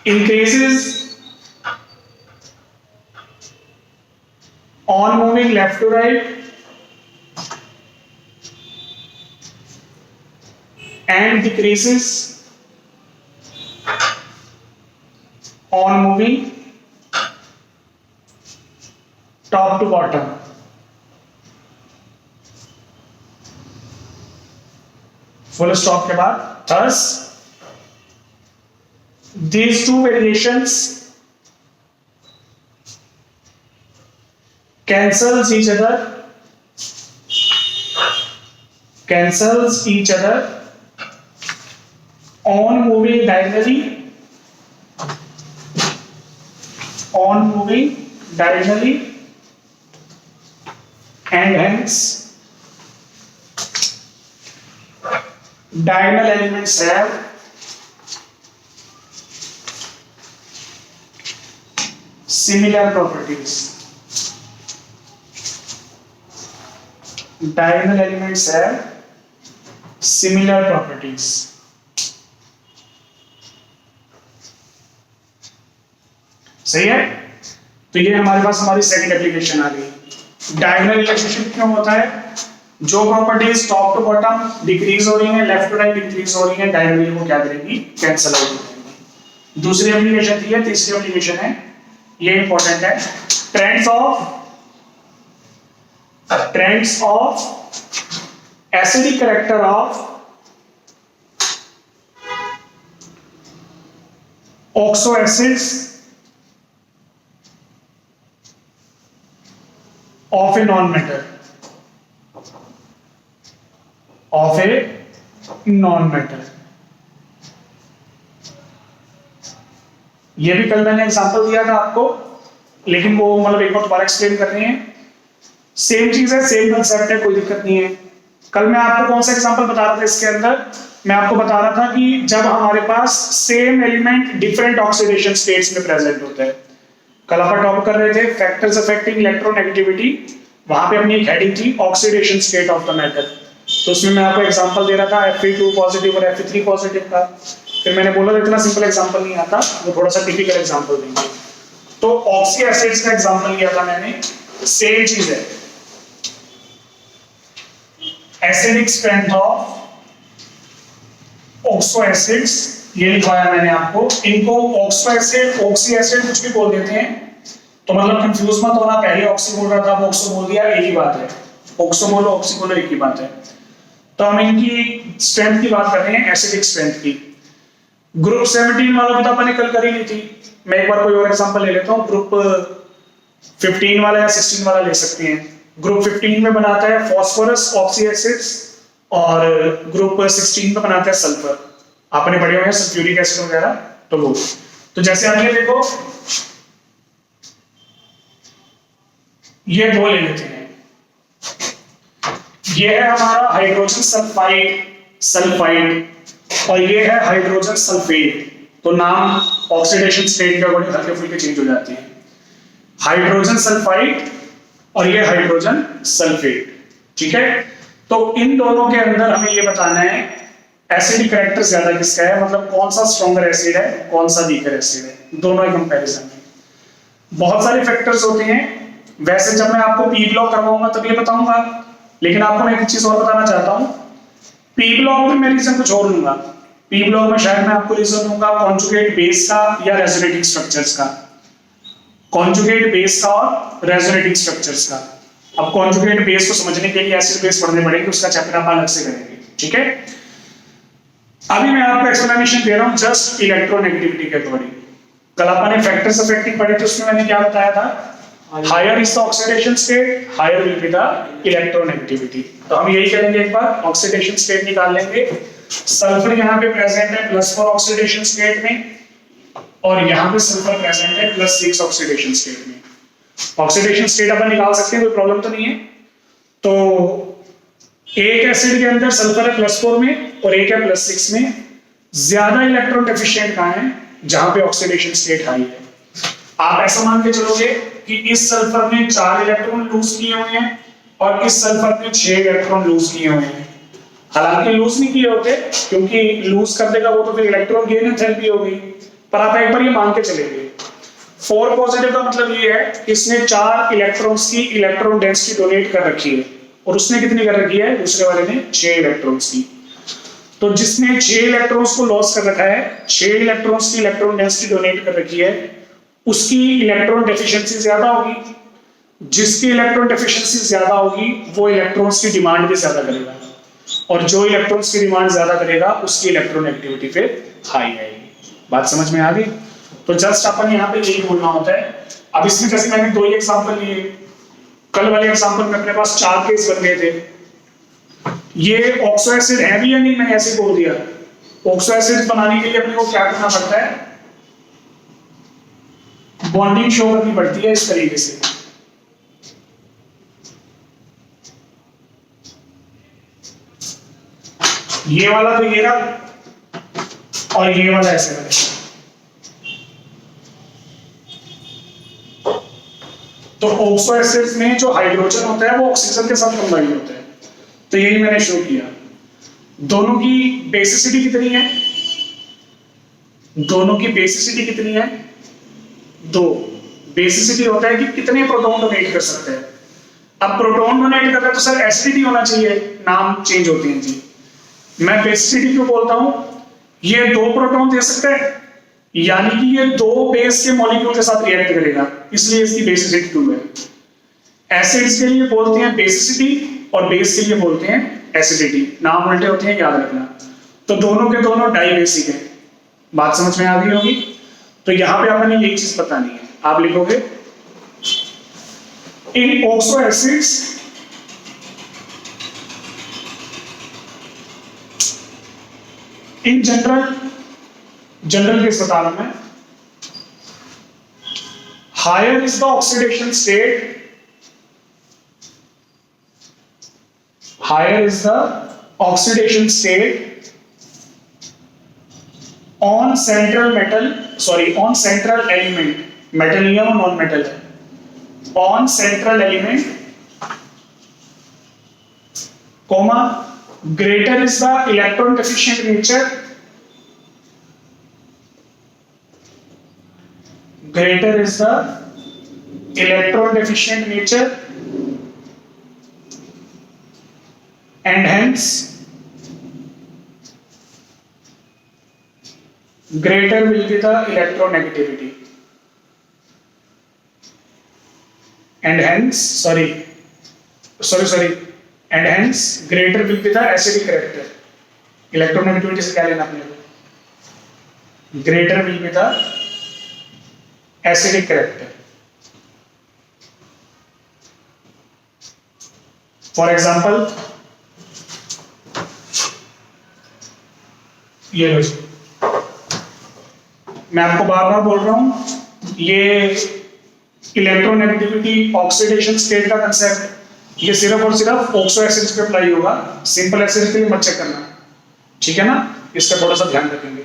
A: increases on moving left to right and decreases on moving top to bottom. Full stop के बाद thus these two variations cancels each other on moving diagonally and hence diagonal elements have similar properties. Diagonal elements have similar properties. सही है? तो ये हमारे पास हमारी सेकंड एप्लीकेशन आ गई। डायगोनल रिलेशनशिप क्यों होता है? जो properties top to bottom decrease हो रही हैं, लेफ्ट टू राइट इंक्रीज हो रही हैं, डायगोनली वो क्या करेंगी? कैंसिल आउट हो जाएंगी। दूसरी एप्लीकेशन थी, तीसरी एप्लीकेशन है, ये इंपॉर्टेंट है, trends of acidic character of oxo acids of a non-metal, ये भी कल मैंने एग्जांपल दिया था आपको, लेकिन वो मतलब एक बार दोबारा एक्सप्लेन कर रहे हैं। सेम चीज है, सेम कंसेप्ट है, कोई दिक्कत नहीं है। कल मैं आपको कौन सा एग्जांपल बता रहा था इसके अंदर? मैं आपको बता रहा था कि जब हमारे पास same element different oxidation states में प्रेजेंट होता है। कल अपन टॉप कर रहे थे फैक्टर्स अफेक्टिंग इलेक्ट्रोनेगेटिविटी, वहां पे अपनी एक हेडिंग थी oxidation state of the metal. तो उसमें मैं आपको एग्जांपल दे रहा था Fe2 पॉजिटिव और Fe3 पॉजिटिव का। फिर मैंने बोला इतना सिंपल एग्जांपल नहीं आता, वो थोड़ा सा टिपिकल एग्जांपल देंगे। तो ऑक्सी एसिड्स का एग्जांपल लिया था मैंने, सेम चीज है, acidic strength of oxo acids, ये लिखवाया मैंने आपको। इनको ऑक्सो एसिड, ऑक्सी एसिड कुछ भी बोल देते हैं, तो मतलब कंफ्यूज मत होना। पहले ऑक्सी बोल रहा था, अब ऑक्सो बोल दिया, एक ही बात है। ऑक्सो बोलो, ऑक्सी बोलो, एक ही बात है। तो हम इनकी स्ट्रेंथ की बात कर रहे हैं, एसिडिक स्ट्रेंथ की। ग्रुप 17 वालों की तो अपन ने कल कर ही ली थी। मैं एक बार कोई और एग्जांपल ले लेता हूँ। ग्रुप 15 वाला या 16 वाला ले सकते हैं। ग्रुप 15 में बनाता है फॉस्फोरस ऑक्सी एसिड्स और ग्रुप 16 में बनाता है सल्फर। आपने पढ़े हुए हैं सल्फ्यूरिक एसिड वगैरह, तो वो। तो जैसे आप ये देखो, ये दो ले लेते हैं। ये है हमारा हाइड्रोजन सल्फाइड और ये है हाइड्रोजन सल्फेट। तो नाम ऑक्सीडेशन स्टेट के अकॉर्डिंग हल्के फुल्के चेंज हो जाते हैं। हाइड्रोजन सल्फाइड और ये हाइड्रोजन सल्फेट, ठीक है। तो इन दोनों के अंदर हमें ये बताना है एसिडिक कैरेक्टर ज्यादा किसका है, मतलब कौन सा स्ट्रॉन्गर एसिड है, कौन सा वीकर एसिड है, दोनों के कंपैरिजन में। बहुत सारे फैक्टर्स होते हैं। वैसे जब मैं आपको पी ब्लॉक करवाऊंगा तब ये बताऊंगा, लेकिन आपको मैं एक चीज और बताना चाहता हूं। पी ब्लॉक में मैं रीजन कुछ और लूंगा। पी ब्लॉक में शायद मैं आपको रीजन दूंगा कॉन्जुगेट बेस का या रेजोनेटिंग स्ट्रक्चर्स का। कॉन्जुगेट बेस का और रेजोनेटिंग स्ट्रक्चर्स का। अब कॉन्जुगेट बेस को समझने के लिए एसिड बेस पढ़ने पड़ेंगे, उसका चैप्टर आप अलग से करेंगे, ठीक है। अभी मैं आपको एक्सप्लेनेशन दे रहा हूं जस्ट इलेक्ट्रोनेगेटिविटी के अकॉर्डिंग। कल आपने फैक्टर्स अफेक्टिंग पढ़े थे, उसमें मैंने क्या बताया था? Higher is the oxidation state, higher will be the electronegativity. तो हम यही करेंगे, एक बार ऑक्सीडेशन स्टेट निकाल लेंगे। सल्फर यहाँ पे प्रेजेंट है +4 ऑक्सीडेशन स्टेट में, और यहाँ पे सल्फर प्रेजेंट है +6 ऑक्सीडेशन स्टेट में। ऑक्सीडेशन स्टेट अपन निकाल सकते हैं, कोई प्रॉब्लम तो नहीं है। तो एक एसिड के अंदर सल्फर है +4 में और एक है +6 में। ज्यादा इलेक्ट्रॉन डेफिशिएंट कहां है? जहां पे ऑक्सीडेशन स्टेट हाई है। आप ऐसा मान के चलोगे कि इस सल्फर ने 4 इलेक्ट्रॉन लूज किए हुए हैं और इस सल्फर ने 6 इलेक्ट्रॉन लूज किए हुए हैं। हालांकि लूज नहीं किए होते, क्योंकि लूज कर देगा वो तो फिर इलेक्ट्रॉन गेन एंथैल्पी हो गई, पर आप एक बार ये मान के चलेंगे 4 पॉजिटिव का मतलब ये है कि इसने 4 इलेक्ट्रॉन्स की इलेक्ट्रॉन डेंसिटी डोनेट कर रखी है और उसने कितनी कर रखी है? दूसरे वाले ने 6 इलेक्ट्रॉन्स की। तो जिसने 6 इलेक्ट्रॉन्स को लॉस कर रखा है, 6 इलेक्ट्रॉन्स की इलेक्ट्रॉन डेंसिटी डोनेट कर रखी है, उसकी इलेक्ट्रॉन डेफिशिएंसी ज्यादा होगी। जिसकी इलेक्ट्रॉन डेफिशिएंसी ज्यादा होगी वो इलेक्ट्रॉन्स की डिमांड भी ज्यादा करेगा, और जो इलेक्ट्रॉन्स की डिमांड ज्यादा करेगा उसकी इलेक्ट्रॉन एक्टिविटी फिर हाई आएगी। बात समझ में आ गई? तो जस्ट अपन यहाँ पे यही बोलना होता है। अब इसमें जैसे मैंने 2 ही एग्जांपल लिए, कल वाले एग्जांपल में अपने पास 4 केस बन गए थे। ये ऑक्सो एसिड है भी या नहीं, मैंने ऐसे बोल दिया। ऑक्सो एसिड बनाने के लिए अपने को क्या करना पड़ता है? बॉन्डिंग शो करनी पड़ती है इस तरीके से। ये वाला तो ये रहा और ये वाला ऐसे बने। तो ऑक्सो एसिड में जो हाइड्रोजन होता है वो ऑक्सीजन के साथ कंबाइन होता है। तो यही मैंने शो किया। दोनों की बेसिसिटी कितनी है? दोनों की बेसिसिटी कितनी है? 2। बेसिसिटी होता है कि कितने प्रोटॉन डोनेट कर सकते हैं। अब प्रोटॉन डोनेट कर रहे हैं तो सर एसिडिटी होना चाहिए, नाम चेंज होते हैं जी। मैं बेसिसिटी क्यों बोलता हूं? ये 2 प्रोटॉन दे सकते हैं, यानी कि ये 2 बेस के मॉलिक्यूल के साथ रिएक्ट करेगा, इसलिए इसकी बेसिसिटी 2 है। एसिड्स के लिए बोलते हैं बेसिसिटी और बेस के लिए बोलते हैं एसिडिटी। नाम उल्टे होते हैं, याद रखना। तो दोनों के दोनों डाई बेसिक है। बात समझ में आ गई होगी? तो यहां पे आपने यही चीज बतानी है। आप लिखोगे in oxo acids in general case बता रहा हूं मैं। Higher is the oxidation state, higher is the oxidation state on central element, metal नहीं है वो नॉन मेटल है, on central element, comma, greater is the electron deficient nature, greater is the electron deficient nature and hence greater will be the electronegativity, and hence and hence greater will be the acidic character. Electronegativity से क्या लेना अपने को? greater will be the acidic character. For example, ये लो, मैं आपको बार बार बोल रहा हूं, ये इलेक्ट्रोनेगेटिविटी ऑक्सीडेशन स्टेट का कंसेप्ट ये सिर्फ और सिर्फ ऑक्सो एसिड्स पे अप्लाई होगा। सिंपल एसिड के लिए मत चेक करना, ठीक है ना? इसका थोड़ा सा ध्यान रखेंगे।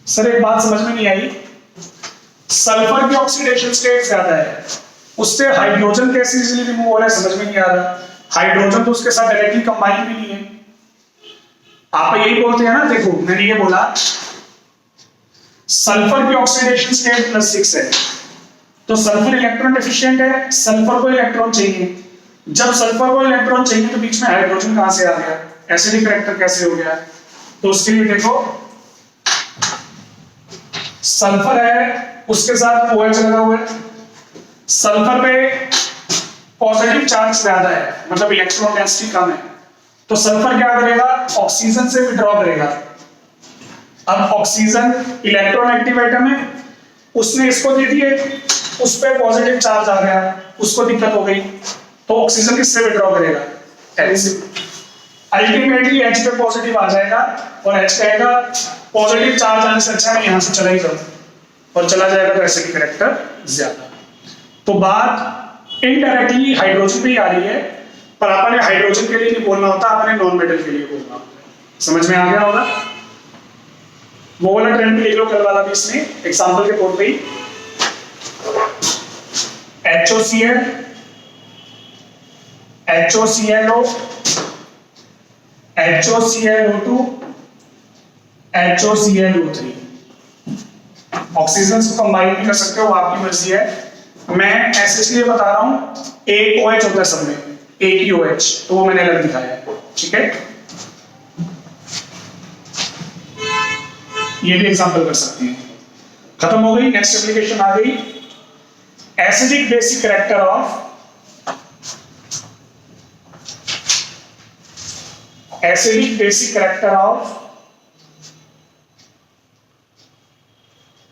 A: सर एक बात समझ में नहीं आई, सल्फर की ऑक्सीडेशन स्टेट ज्यादा है, उससे हाइड्रोजन कैसे इजीली रिमूव हो रहा है समझ में नहीं आ रहा। हाइड्रोजन तो उसके साथ डायरेक्टली कंबाइन भी नहीं है। आप यही बोलते हैं ना, देखो मैंने ये बोला सल्फर की ऑक्सीडेशन स्टेट +6 है, तो सल्फर इलेक्ट्रॉन डेफिशिएंट है, सल्फर को इलेक्ट्रॉन चाहिए। जब सल्फर को इलेक्ट्रॉन चाहिए तो बीच में हाइड्रोजन कहां से आ गया? एसिडिक कैरेक्टर कैसे हो गया? तो उसके लिए देखो सल्फर है, उसके साथ OH लगा हुआ है, सल्फर पे पॉजिटिव चार्ज ज्यादा है, मतलब इलेक्ट्रॉन डेंसिटी कम है, तो सल्फर क्या करेगा? ऑक्सीजन से विड्रॉ करेगा। अब ऑक्सीजन इलेक्ट्रॉन एक्टिव एटम है, उसने इसको दे दिए, उस पे पॉजिटिव चार्ज आ गया, उसको दिक्कत हो गई, तो ऑक्सीजन किससे विड्रॉ करेगा? H से। अल्टीमेटली H पे पॉजिटिव आ जाएगा और H कहेगा पॉजिटिव चार्ज आने से अच्छा मैं यहां से चला ही जाऊं, और चला जाएगा तो एसिडिक कैरेक्टर ज्यादा। तो बात इनडायरेक्टली हाइड्रोजन पे ही आ रही है, पर आपने हाइड्रोजन के लिए नहीं बोलना होता, आपने नॉन मेटल के लिए बोलना होता है। समझ में आ गया होगा? वो वाला ट्रेंड भी लिख लो कल वाला भी इसमें एग्जांपल के तौर पे ही। HOCl, HOClO, HOClO2, HOClO3 oxygen को कंबाइन भी कर सकते हो, वो आपकी मर्जी है। मैं ऐसे इसलिए बता रहा हूं, एक OH होता है सब में, एक ही OH, तो वो मैंने अलग दिखाया है। ठीक है, ये भी एग्जांपल कर सकते हैं। खत्म हो गई, नेक्स्ट एप्लीकेशन आ गई। Acidic basic character of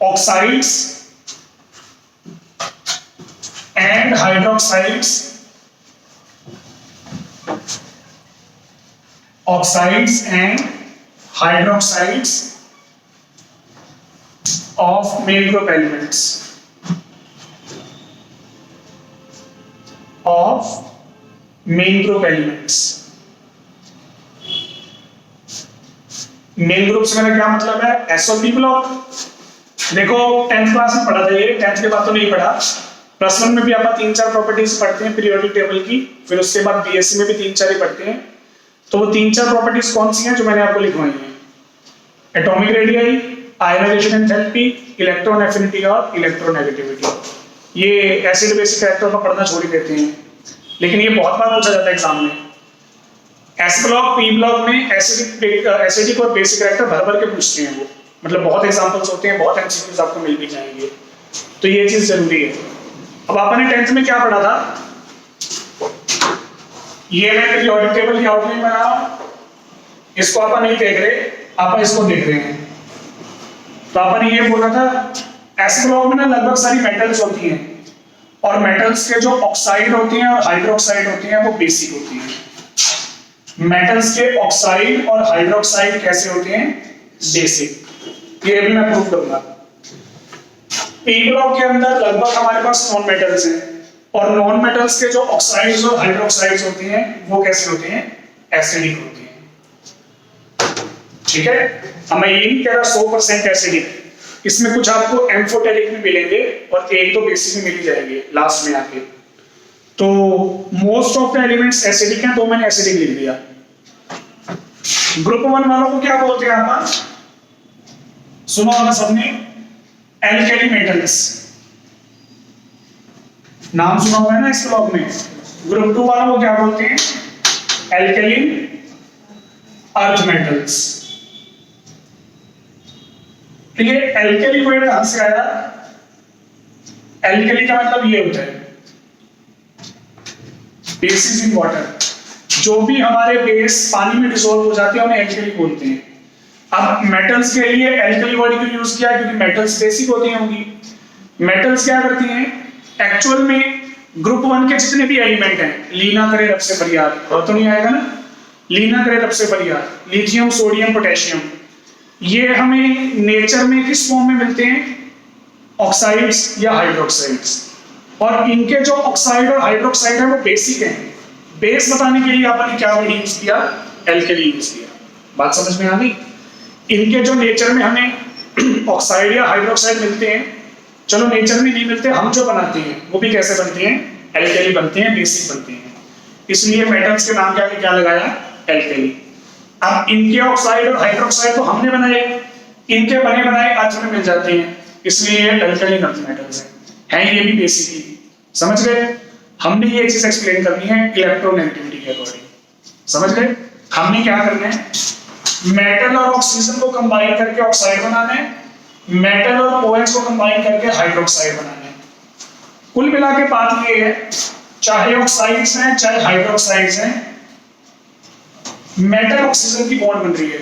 A: oxides and hydroxides of main group elements main group से मेरा क्या मतलब है? SO3 block. देखो 10th क्लास में पढ़ा था ये, 10th के बाद तो नहीं पढ़ा। +1 में भी आप 3-4 प्रॉपर्टीज पढ़ते हैं पीरियोडिक टेबल की, फिर उसके बाद BSc में भी 3-4 ही पढ़ते हैं। तो वो 3-4 प्रॉपर्टीज कौन सी हैं जो मैंने आपको लिखवाई हैं? Atomic radii, ionization enthalpy, electron affinity और इलेक्ट्रोनेगेटिविटी। ये एसिड बेसिक कैरेक्टर को पढ़ना छोड़ ही देते हैं, लेकिन ये बहुत बार पूछा जाता है एग्जाम में। S ब्लॉक, P ब्लॉक में एसिडिक और बेसिक कैरेक्टर भर भर के पूछते हैं वो, मतलब बहुत एग्जांपल्स होते हैं, बहुत MCQs आपको मिल भी जाएंगे, तो ये चीज जरूरी है। अब आपने 10th में क्या पढ़ा था? ये मैं पीरियोडिक टेबल की आउटलाइन बना रहा हूं, इसको आप नहीं देख रहे, आप इसको देख रहे हैं। तो आपने ये बोला था S ब्लॉक में ना लगभग सारी मेटल्स होती हैं, और मेटल्स के जो ऑक्साइड होती हैं और हाइड्रोक्साइड होती हैं वो बेसिक होती हैं। मेटल्स के ऑक्साइड और हाइड्रोक्साइड कैसे होते हैं? बेसिक। ये भी मैं प्रूव करूंगा। P ब्लॉक के अंदर लगभग हमारे पास नॉन मेटल्स हैं, और नॉन मेटल्स के जो ऑक्साइड्स और हाइड्रोक्साइड्स होती हैं वो कैसे होते हैं? एसिडिक होती हैं। ठीक है, अब मैं ये नहीं कह रहा 100% एसिडिक, इसमें कुछ आपको एम्फोटेरिक में मिलेंगे और एक दो बेसिक में मिल जाएंगे लास्ट में आके। तो most of the elements acidic हैं, तो मैंने एसिडिक लिख दिया। ग्रुप 1 वालों को क्या बोलते हैं आप? सुना होगा सबने, एल्केली मेटल्स, नाम सुना हुआ है ना इस ब्लॉक में। ग्रुप 2 वालों को क्या बोलते हैं? एल्केलिन अर्थ मेटल्स। तो ये एल्केली वर्ड कहां से आया? एल्केली का मतलब ये होता है बेसिस इन वाटर। जो भी हमारे बेस पानी में डिसॉल्व हो जाते हैं उन्हें एल्केली बोलते हैं। अब मेटल्स के लिए एल्केली वर्ड क्यों यूज किया? क्योंकि मेटल्स बेसिक होती होंगी। मेटल्स क्या करती हैं एक्चुअल में? ग्रुप 1 के जितने भी एलिमेंट हैं, लीना करे रब से फरियाद, और तो नहीं आएगा ना, लीना करे रब से फरियाद, लिथियम, सोडियम, पोटेशियम, ये हमें नेचर में किस फॉर्म में मिलते हैं? ऑक्साइड्स या हाइड्रोक्साइड्स। और इनके जो ऑक्साइड और हाइड्रोक्साइड है वो बेसिक हैं। बेस बताने के लिए आपने क्या वर्ड यूज किया? एल्केली यूज किया। बात समझ में आ गई? इनके जो नेचर में हमें ऑक्साइड या हाइड्रोक्साइड मिलते हैं, चलो नेचर में नहीं मिलते, हम जो बनाते हैं वो भी कैसे बनते हैं? एल्केली बनते हैं, बेसिक बनते हैं। इसलिए मेटल्स के नाम के आगे क्या लगाया? एल्केली। अब इनके ऑक्साइड और हाइड्रोक्साइड तो हमने बनाए, इनके बने बनाए अर्थ में मिल जाते हैं, इसलिए ये एल्केलिन अर्थ मेटल्स हैं ये भी बेसिक ही। समझ गए? हमने ये चीज एक्सप्लेन करनी है इलेक्ट्रोनेगेटिविटी के अकॉर्डिंग। समझ गए? हमने क्या करना है? मेटल और ऑक्सीजन को कंबाइन करके ऑक्साइड बनाना है, मेटल और OH को कंबाइन करके हाइड्रोक्साइड बनाना है। कुल मिला के बात ये है, चाहे ऑक्साइड्स हैं चाहे हाइड्रोक्साइड्स हैं, मेटल ऑक्सीजन की बॉन्ड बन रही है।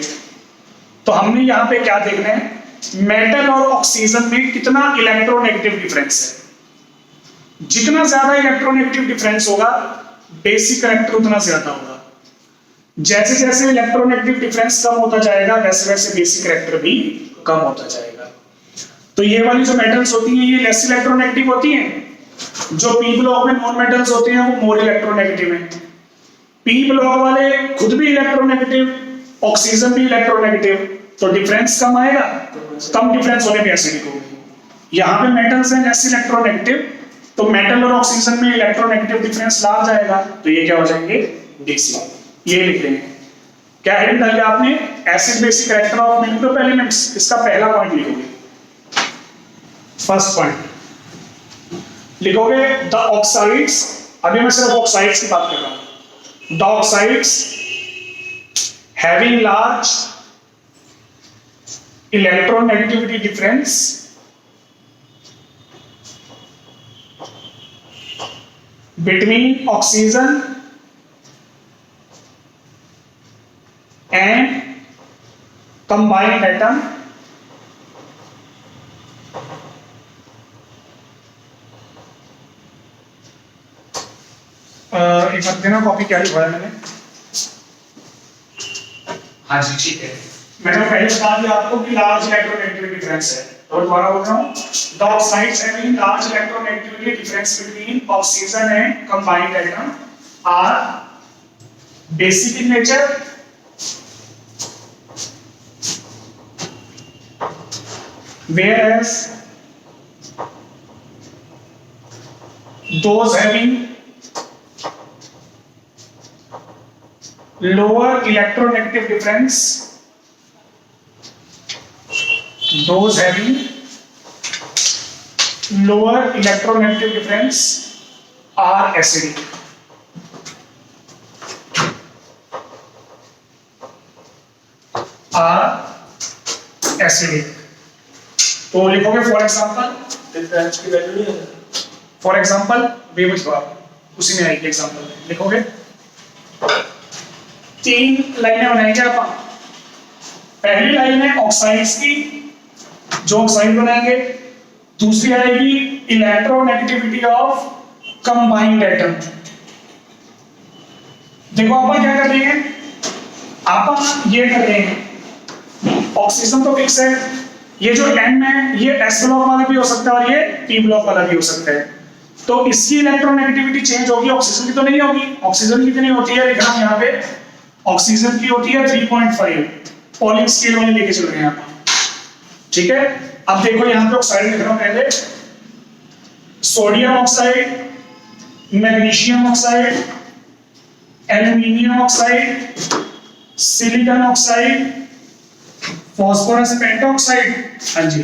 A: तो हमने यहाँ पे क्या देखना है? मेटल और ऑक्सीजन में कितना इलेक्ट्रोनेगेटिव डिफरेंस है। जितना ज्यादा इलेक्ट्रोनेगेटिव डिफरेंस होगा, बेसिक कैरेक्टर उतना ज्यादा होगा। जैसे जैसे इलेक्ट्रोनेगेटिव डिफरेंस कम होता जाएगा, वैसे वैसे बेसिक कैरेक्टर भी कम होता जाएगा। तो ये वाली जो मेटल्स होती हैं ये लेस इलेक्ट्रोनेगेटिव होती हैं। जो पी ब्लॉक में नॉन मेटल्स होते हैं वो मोर इलेक्ट्रोनेगेटिव हैं। पी ब्लॉक वाले खुद भी इलेक्ट्रोनेगेटिव, ऑक्सीजन भी इलेक्ट्रोनेगेटिव, तो डिफरेंस कम आएगा। कम डिफरेंस होने पे एसिडिक होगी। यहाँ पे मेटल्स हैं लेस इलेक्ट्रोनेगेटिव, तो मेटल और ऑक्सीजन में इलेक्ट्रोनेगेटिव डिफरेंस लार्ज आएगा, तो ये क्या हो जाएंगे, डीसी। ये लिख लेंगे। क्या हेडिंग डाली आपने, acid basic character of many group elements. इसका पहला पॉइंट लिखोगे, फर्स्ट पॉइंट लिखोगे द ऑक्साइड्स। अभी मैं सिर्फ ऑक्साइड्स की बात कर रहा हूं। The oxides having large electronegativity difference between oxygen and combined atom एक बार देना कॉपी क्या लिखवाया मैंने।
B: हाँ जी ठीक है।
A: मैंने पहले बता दिया आपको कि लार्ज इलेक्ट्रोनेगेटिविटी डिफरेंस है, तो दोबारा बोल रहा हूँ। The oxides having large electronegativity difference between oxygen and combined atom are basic in nature, whereas those having lower electronegative difference, those having lower electronegative difference are acidic. Are acidic. तो लिखोगे फॉर एग्जांपल,
B: डिफरेंस की वैल्यू नहीं है।
A: फॉर एग्जांपल बेबस बात उसी में आएगी। एग्जांपल लिखोगे, तीन लाइनें बनाएंगे अपन। पहली लाइन है ऑक्साइड्स की, जो ऑक्साइड बनाएंगे। दूसरी आएगी इलेक्ट्रोनेगेटिविटी ऑफ कंबाइंड एटम। देखो अपन क्या कर रहे हैं, अपन ये कर रहे हैं, ऑक्सीजन तो फिक्स है, ये जो एन है ये एस ब्लॉक वाला भी हो सकता है और ये पी ब्लॉक वाला भी हो सकता है। तो इसकी इलेक्ट्रोनेगेटिविटी चेंज होगी, ऑक्सीजन की तो नहीं होगी। ऑक्सीजन की कितनी होती है, लिखना यहाँ पे, ऑक्सीजन की होती है 3.5। पॉलिंग स्केल वाले लेके चल रहे हैं आप, ठीक है। अब देखो यहाँ पे ऑक्साइड लिख रहा हूं पहले, sodium oxide, magnesium oxide, aluminium oxide, silicon oxide, phosphorus pentoxide, हाँ जी,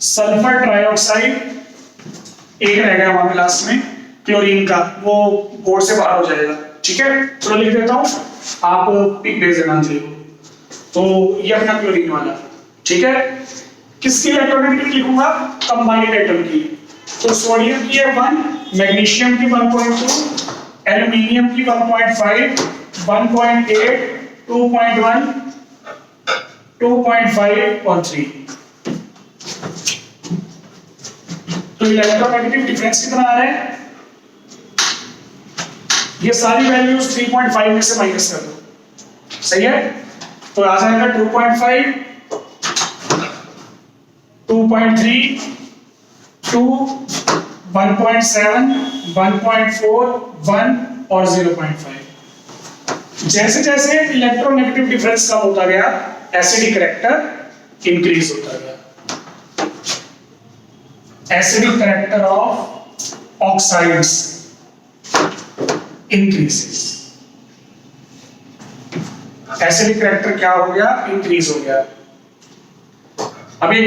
A: सल्फर ट्राइऑक्साइड, एक रह गया वहां पे लास्ट में क्लोरीन का, वो बोर्ड से बाहर हो जाएगा, ठीक है। चलो लिख देता हूं, आप पिक भेज देना जी। तो ये अपना क्लोरीन वाला, ठीक है। किसकी इलेक्ट्रोनेगेटिविटी लिखूंगा, कंबाइंड एटम की। तो सोडियम की है 1, मैग्नीशियम की 1.2, एल्यूमिनियम की 1.5, 1.8, 2.1, 2.5 और 3। तो इलेक्ट्रोनेगेटिव डिफरेंस कितना आ रहा है, ये सारी वैल्यूज 3.5 में से माइनस कर दो, सही है। तो आ जाएगा 2.5, 2.3, 2, 1.7, 1.4, 1 और 0.5। जैसे जैसे इलेक्ट्रोनेगेटिव डिफरेंस कम होता गया, एसिडिक कैरेक्टर इंक्रीज होता गया। Acidic character of oxides increases. Acidic character क्या हो गया, इंक्रीज हो गया। अभी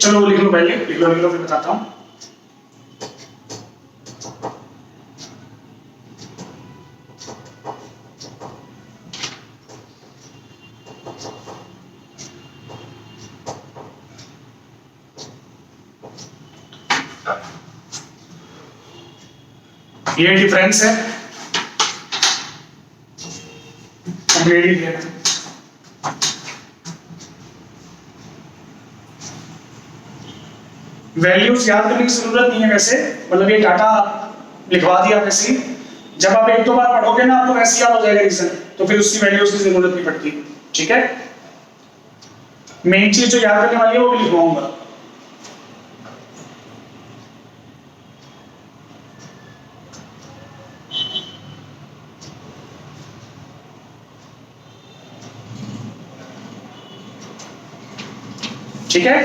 A: चलो लिख लो, पहले लिख लो फिर बताता हूं। ये डिफरेंस है, कंप्लीटली क्लियर है। वैल्यूज याद करने की जरूरत नहीं है वैसे, मतलब ये डाटा लिखवा दिया वैसे ही। जब आप एक दो बार पढ़ोगे ना आपको वैसे याद हो जाएगा रीजन, तो फिर उसकी वैल्यूज की जरूरत नहीं पड़ती, ठीक है। मेन चीज जो याद करने वाली है वो भी लिखवाऊंगा, ठीक है,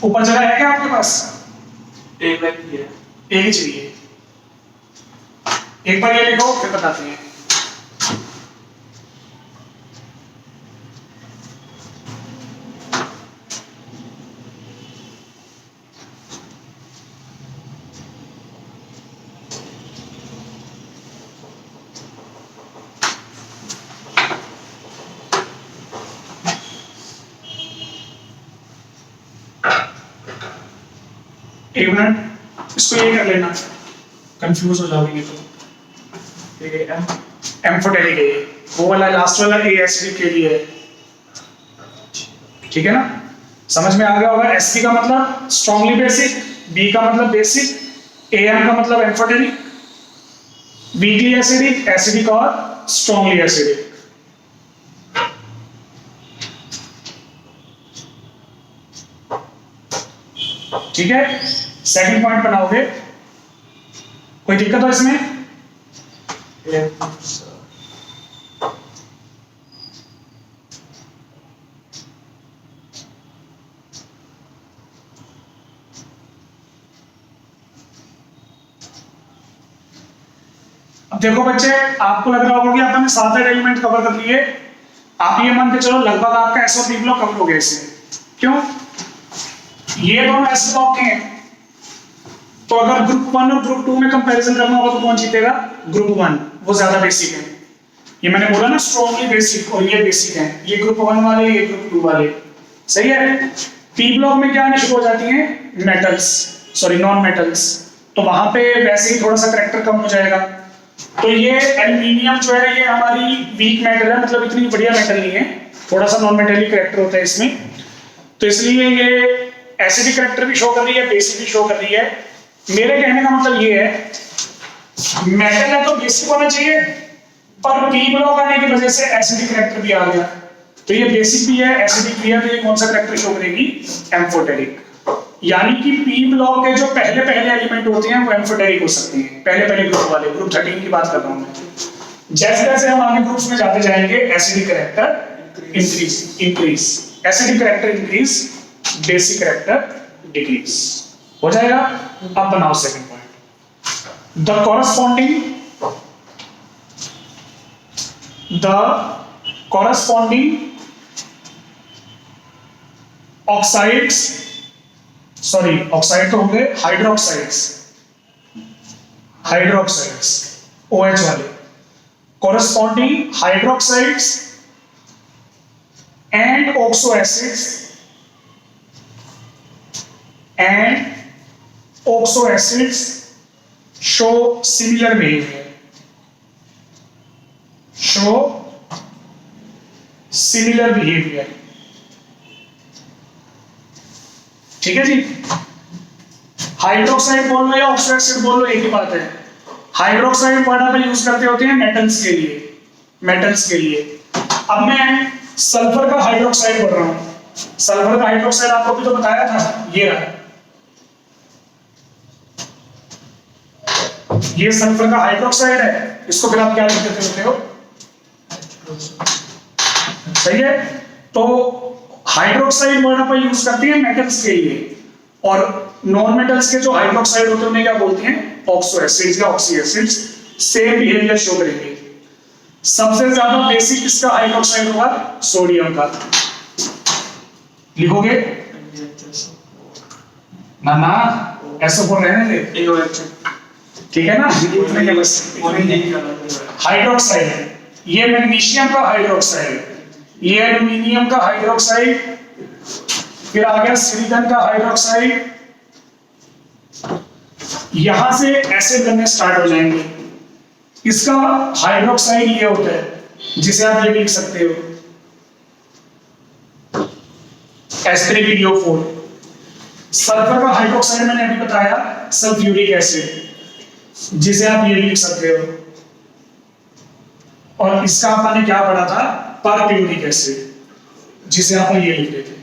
A: ऊपर जगह है क्या आपके पास?
B: एक लाइन ही है।
A: एक ही चाहिए, एक बार ये लिखो फिर बताते हैं। एक मिनट, इसको ये कर लेना, कंफ्यूज हो जाओगे तो। एम्फोटेरिक है, वो वाला लास्ट वाला ए एसिडिक के लिए है, ठीक है ना? समझ में आ गया होगा। एसपी का मतलब स्ट्रांगली बेसिक, बी का मतलब बेसिक, एएम का मतलब एम्फोटेरिक, वीकली एसिडिक, एसिडिक और स्ट्रांगली एसिडिक। ठीक है, सेकंड पॉइंट बनाओगे, कोई दिक्कत हो इसमें? अब देखो बच्चे, आपको लग रहा होगा कि अपन ने 7-8 एलिमेंट कवर कर लिए। आप ये मान के चलो लगभग आपका एसओपी ब्लॉक कवर हो गया इससे। क्यों? ये दोनों एस ब्लॉक के हैं, तो अगर ग्रुप 1 और ग्रुप 2 में कंपैरिजन करना होगा तो कौन जीतेगा? ग्रुप 1, वो ज्यादा बेसिक है। ये मैंने बोला ना, स्ट्रॉन्गली बेसिक और ये बेसिक है, ये ग्रुप 1 वाले, ये ग्रुप 2 वाले, सही है। पी ब्लॉक में क्या आनी शुरू हो जाती हैं? मेटल्स, सॉरी नॉन मेटल्स, तो वहां पे वैसे ही थोड़ा सा करैक्टर कम हो जाएगा। तो ये एल्यूमिनियम जो है ये हमारी वीक मेटल है, मतलब इतनी बढ़िया मेटल नहीं है, थोड़ा सा नॉन मेटेलिक करैक्टर होता है इसमें, तो इसलिए ये एसिडिक करैक्टर भी शो कर रही है, बेसिक भी शो कर रही है। मेरे कहने का मतलब ये है, मेटल है तो बेसिक होना चाहिए, पर पी ब्लॉक आने की वजह से एसिडिक करैक्टर भी आ गया, तो ये बेसिक भी है, एसिडिक भी है, तो ये कौन सा करैक्टर शो करेगी? एम्फोटेरिक। यानी कि पी ब्लॉक के जो पहले एलिमेंट होते हैं वो एम्फोटेरिक हो सकते हैं, पहले ग्रुप वाले, ग्रुप 13 की बात कर रहा हूं मैं। जैसे जैसे हम आगे ग्रुप्स में जाते जाएंगे, acidic character increase, acidic character increase, basic character decrease हो जाएगा। अब बनाओ second point, the corresponding oxides, sorry oxide तो होंगे, हाइड्रोक्साइड्स OH वाले, corresponding hydroxides and oxo acids show similar behaviour, ठीक है जी। हाइड्रोक्साइड बोल लो या ऑक्सो एसिड बोल लो, एक ही बात है। हाइड्रोक्साइड वर्ड पे यूज करते होते हैं मेटल्स के लिए। अब मैं सल्फर का हाइड्रोक्साइड बोल रहा हूं, सल्फर का हाइड्रोक्साइड आपको भी तो बताया था, ये रहा, ये सल्फर का हाइड्रोक्साइड है, इसको फिर आप क्या लिख देते होते हो? सही है। तो हाइड्रोक्साइड वर्ड पर यूज करती है मेटल्स के लिए, और नॉन मेटल्स के जो हाइड्रोक्साइड होते हैं उन्हें क्या बोलते हैं? ऑक्सो एसिड्स या oxy acids. Same behaviour show करेंगे। सबसे ज्यादा बेसिक किसका हाइड्रोक्साइड होगा? सोडियम का। लिखोगे ना, SO4 रहने दे, ठीक है ना, इतने बस हाइड्रोक्साइड है। ये मैग्नीशियम का हाइड्रोक्साइड, ये एल्यूमिनियम का हाइड्रोक्साइड, फिर आ गया सिलिकॉन का हाइड्रोक्साइड। यहां से एसिड बनने स्टार्ट हो जाएंगे। इसका हाइड्रोक्साइड ये होता है, जिसे आप ये लिख सकते हो H3PO4। सल्फर का हाइड्रोक्साइड मैंने अभी बताया, सल्फ्यूरिक एसिड, जिसे आप ये लिख सकते हो। और इसका आपने क्या पढ़ा था? परप्यूरिक एसिड, जिसे आप ये लिख देते।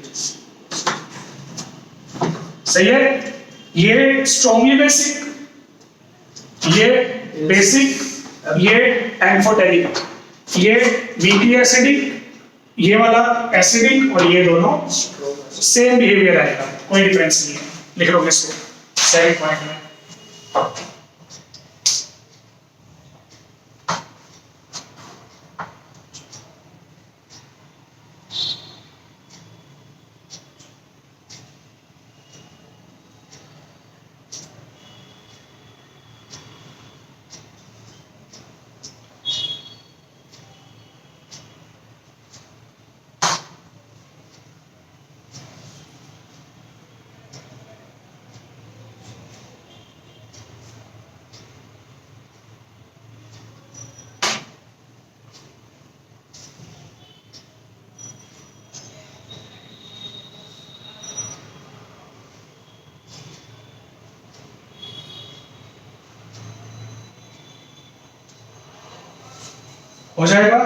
A: सही है। ये स्ट्रॉन्गली बेसिक, ये बेसिक, ये एम्फोटेरिक, ये वीकली एसिडिक, ये वाला एसिडिक और ये दोनों सेम बिहेवियर आएगा, कोई डिफरेंस नहीं है। लिख लो इसको सेकंड पॉइंट में। हो जाएगा।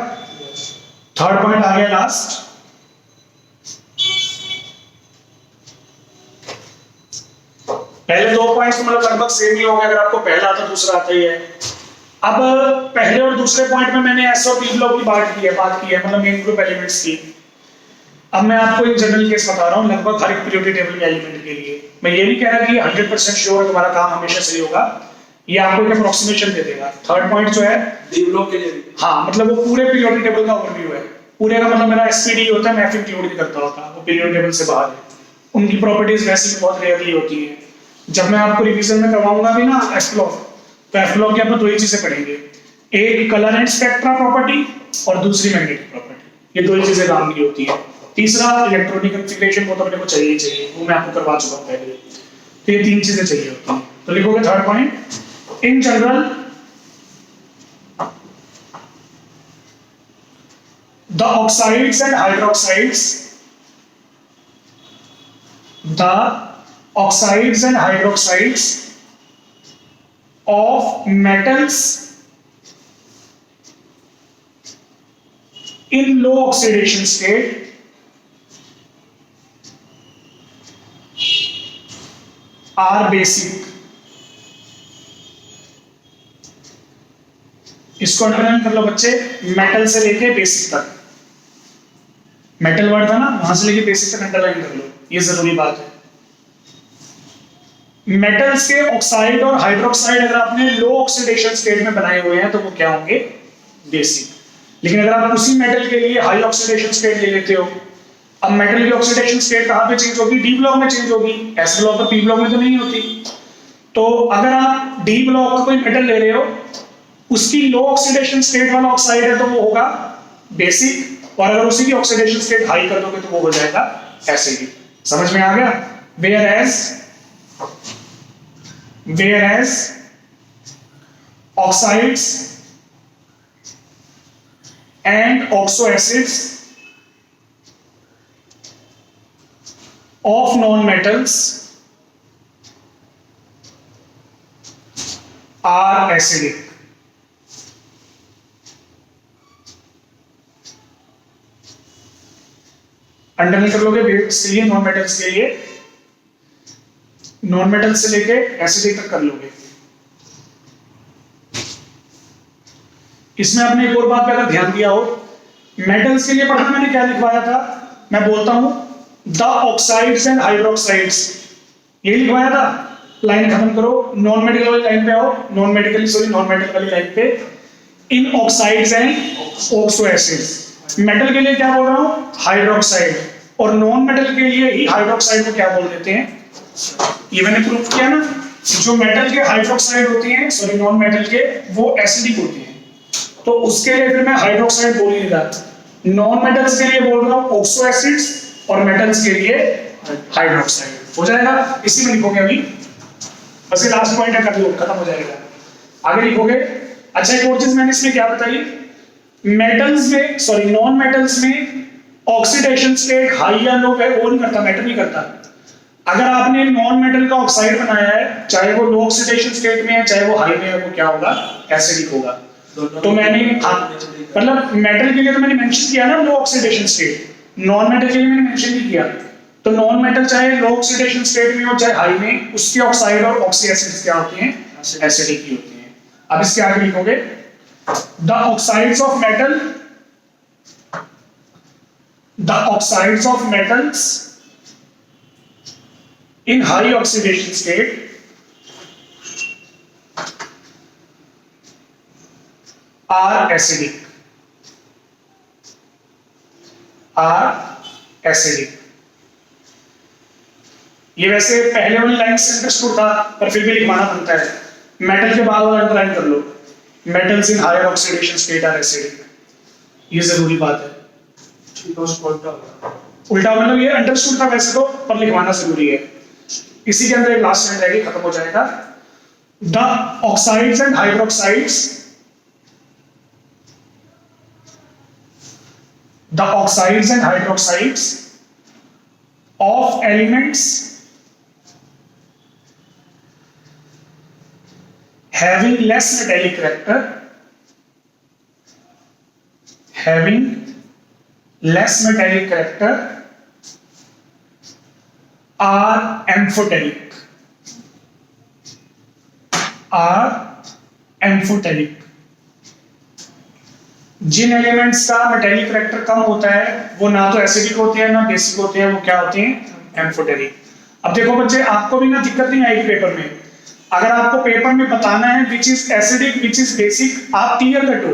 A: थर्ड पॉइंट आ गया लास्ट। पहले दो पॉइंट्स तो मतलब लगभग सेम ही होंगे, अगर आपको पहला आता दूसरा आता ही है। अब पहले और दूसरे पॉइंट में मैंने एस और पी ब्लॉक की बात की है मतलब मेन ग्रुप एलिमेंट्स की। अब मैं आपको एक जनरल केस बता रहा हूँ लगभग हर एक पीरियोडिक टेबल के एलिमेंट के लिए। मैं ये नहीं कह रहा कि 100% श्योर है तुम्हारा काम हमेशा सही होगा, ये आपको एक अप्रोक्सीमेशन दे देगा। थर्ड पॉइंट जो है
B: डी ब्लॉक के लिए भी।
A: हाँ, मतलब वो पूरे पीरियोडिक टेबल का ओवरव्यू है। पूरे का मतलब मेरा एसपीडी होता है, मैं एफ इंक्लूड नहीं करता होता, वो पीरियोडिक टेबल से बाहर है। उनकी प्रॉपर्टीज वैसे भी बहुत रेयरली होती हैं। जब मैं आपको रिवीजन में करवाऊंगा भी ना एफ ब्लॉक, तो एफ ब्लॉक की आप दो ही चीजें पढ़ेंगे, एक कलर एंड स्पेक्ट्रा प्रॉपर्टी और दूसरी मैग्नेटिक प्रॉपर्टी। ये दो ही चीजें काम की होती है। तीसरा इलेक्ट्रॉनिक कॉन्फ़िगरेशन, वो तो अपने को चाहिए चाहिए, वो मैं आपको करवा चुका हूं पहले। तो ये तीन चीजें चाहिए होती हैं। तो लिखोगे third point, in general the oxides and hydroxides of metals in low oxidation state are basic। इसको अंडरलाइन कर लो बच्चे, मेटल से लेके बेसिक तक। मेटल वर्ड था ना, वहां से लेके बेसिक तक अंडरलाइन कर लो, ये जरूरी बात है। मेटल्स के ऑक्साइड और हाइड्रोक्साइड अगर आपने लो ऑक्सीडेशन स्टेट में बनाए हुए हैं तो वो क्या होंगे? बेसिक। लेकिन अगर आप उसी मेटल के लिए हाई ऑक्सीडेशन स्टेट ले लेते हो, अब मेटल की ऑक्सीडेशन स्टेट कहां पे चेंज होगी? डी ब्लॉक में चेंज होगी। एस ब्लॉक और पी ब्लॉक में तो नहीं होती। तो अगर आप डी ब्लॉक का कोई मेटल ले रहे हो, उसकी लो ऑक्सीडेशन स्टेट वाला ऑक्साइड है तो वो होगा बेसिक, और अगर उसी की ऑक्सीडेशन स्टेट हाई कर दोगे तो वो हो जाएगा एसिडिक। समझ में आ गया? whereas oxides and oxo acids of non-metals are acidic। Underline कर लोगे इसलिए नॉन मेटल्स के लिए, नॉन मेटल से लेके एसिडिक तक कर लोगे। इसमें आपने एक और बात पे अगर ध्यान दिया हो, मेटल्स के लिए पढ़ा मैंने क्या लिखवाया था? मैं बोलता हूं द ऑक्साइड्स एंड हाइड्रोक्साइड्स, ये लिखवाया था। लाइन खत्म करो, नॉन मेटल वाली लाइन पे आओ, नॉन मेटल वाली लाइन पे, in oxides and oxo acids. Metal के लिए क्या बोल रहा हूं? हाइड्रोक्साइड। और नॉन मेटल के लिए ही हाइड्रोक्साइड को क्या बोल देते हैं? ये मैंने प्रूफ किया ना, जो मेटल के हाइड्रोक्साइड होती हैं, सॉरी नॉन मेटल के, वो एसिडिक होती हैं। तो उसके लिए फिर मैं हाइड्रोक्साइड बोल नहीं रहा। नॉन मेटल्स के लिए बोल रहा हूं ऑक्सो एसिड्स, और मेटल्स के लिए हाइड्रोक्साइड। हो जाएगा? इसी में लिखोगे अभी, बस ये लास्ट पॉइंट है, कर लो, खत्म हो जाएगा। आगे लिखोगे। अच्छा, एक और चीज मैंने इसमें क्या बताई, मेटल्स में, सॉरी नॉन मेटल्स में ऑक्सीडेशन स्टेट हाई या लो है, वो नहीं करता, मैटर नहीं करता। अगर आपने नॉन मेटल का ऑक्साइड बनाया है, चाहे वो लो ऑक्सीडेशन स्टेट में है चाहे वो हाई में है, वो क्या होगा? एसिडिक होगा। तो मैंने मतलब मेटल के लिए तो मैंने मेंशन किया ना लो ऑक्सीडेशन स्टेट, नॉन मेटल के लिए मैंने मेंशन नहीं किया। तो नॉन मेटल चाहे लो ऑक्सीडेशन स्टेट में हो चाहे हाई में, उसके ऑक्साइड और ऑक्सी एसिड्स क्या होते हैं? एसिडिक ही होते हैं। अब इसके आगे लिखोगे the oxides of metal the oxides of metals in high oxidation state are acidic. ये वैसे पहले वाली लाइन से अंडरस्टूड था, पर फिर भी लिखवाना बनता है। मेटल के बाद वाला अंडरलाइन कर लो, metals in higher oxidation state are acidic. ये जरूरी बात है। उल्टा मतलब ये अंडरस्टूड था वैसे तो, पर लिखवाना जरूरी है। इसी के अंदर एक लास्ट लाइन रहेगी, खत्म हो जाएगा। The oxides and hydroxides, the oxides and hydroxides of elements having less metallic character are amphoteric। जिन एलिमेंट्स का मेटेलिक कैरेक्टर कम होता है वो ना तो एसिडिक होते हैं ना बेसिक होते हैं, वो क्या होते हैं? एम्फोटेरिक। अब देखो बच्चे, आपको भी ना दिक्कत नहीं आएगी पेपर में। अगर आपको पेपर में बताना है which is acidic which is basic, आप क्लियर कट हो।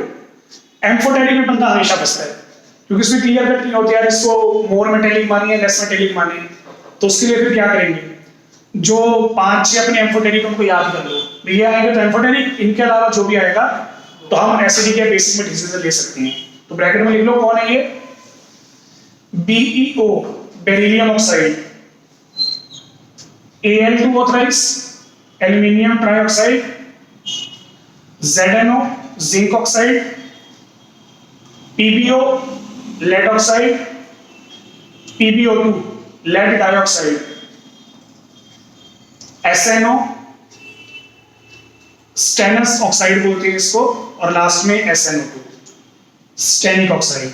A: एम्फोटेरिक में बंदा हमेशा फंसता है, क्योंकि उसमें क्लियर कट नहीं होती यार, इसको मोर मेटेलिक मानिए लेस मेटेलिक मानिए। तो उसके लिए फिर क्या करेंगे, जो 5-6 अपने एम्फोटेरिक उनको याद कर लो। ये आएंगे तो एम्फोटेरिक, इनके अलावा जो भी आएगा तो हम एसिडिक या बेसिक में डिसीजन ले सकते हैं। तो ब्रैकेट में लिख लो कौन है ये, BeO beryllium oxide, Al2O thrice aluminium trioxide, ZnO zinc oxide, PbO lead oxide, PbO2 lead dioxide, SnO stannous oxide बोलते हैं इसको, और लास्ट में SnO2 स्टेनिक ऑक्साइड।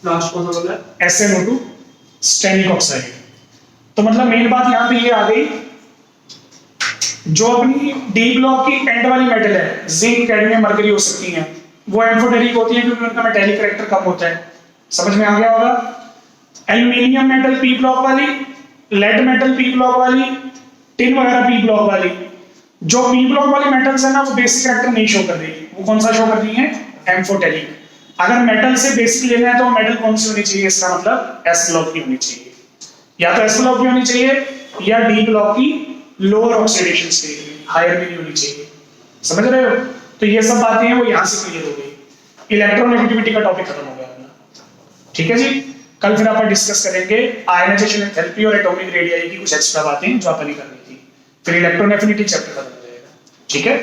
B: लास्ट कौन सा बोला है?
A: SnO2 Stenik oxide. तो मतलब मेन बात यहां पे ये आ गई, जो अपनी डी ब्लॉक की एंड वाली मेटल है, जिंक कैडमियम मरकरी हो सकती हैं, वो एम्फोटेरिक होती है क्योंकि उनका मेटेलिक कैरेक्टर कम होता है। समझ में आ गया होगा। एल्यूमिनियम मेटल पी ब्लॉक वाली, लेड मेटल पी ब्लॉक वाली, टिन वगैरह पी ब्लॉक वाली। जो पी ब्लॉक वाली मेटल्स है ना, वो बेसिक कैरेक्टर नहीं शो कर रही। वो कौन सा शो कर रही है? एम्फोटेरिक। अगर मेटल से बेसिक लेना है तो मेटल कौन सी होनी चाहिए? इसका मतलब एस ब्लॉक की होनी चाहिए, या तो एस ब्लॉक की होनी चाहिए या डी ब्लॉक की लोअर ऑक्सीडेशन स्टेट में, हायर भी नहीं होनी चाहिए। समझ रहे हो? तो ये सब बातें हैं वो यहां से क्लियर हो गई। इलेक्ट्रोनेगेटिविटी का टॉपिक खत्म हो गया अपना। ठीक है जी, कल फिर अपन डिस्कस करेंगे आयनाइजेशन एंथैल्पी और एटॉमिक रेडियाई की कुछ एक्स्ट्रा बातें जो अपन ने करनी थी। फिर इलेक्ट्रोनेगेटिविटी चैप्टर खत्म हो जाएगा। ठीक है।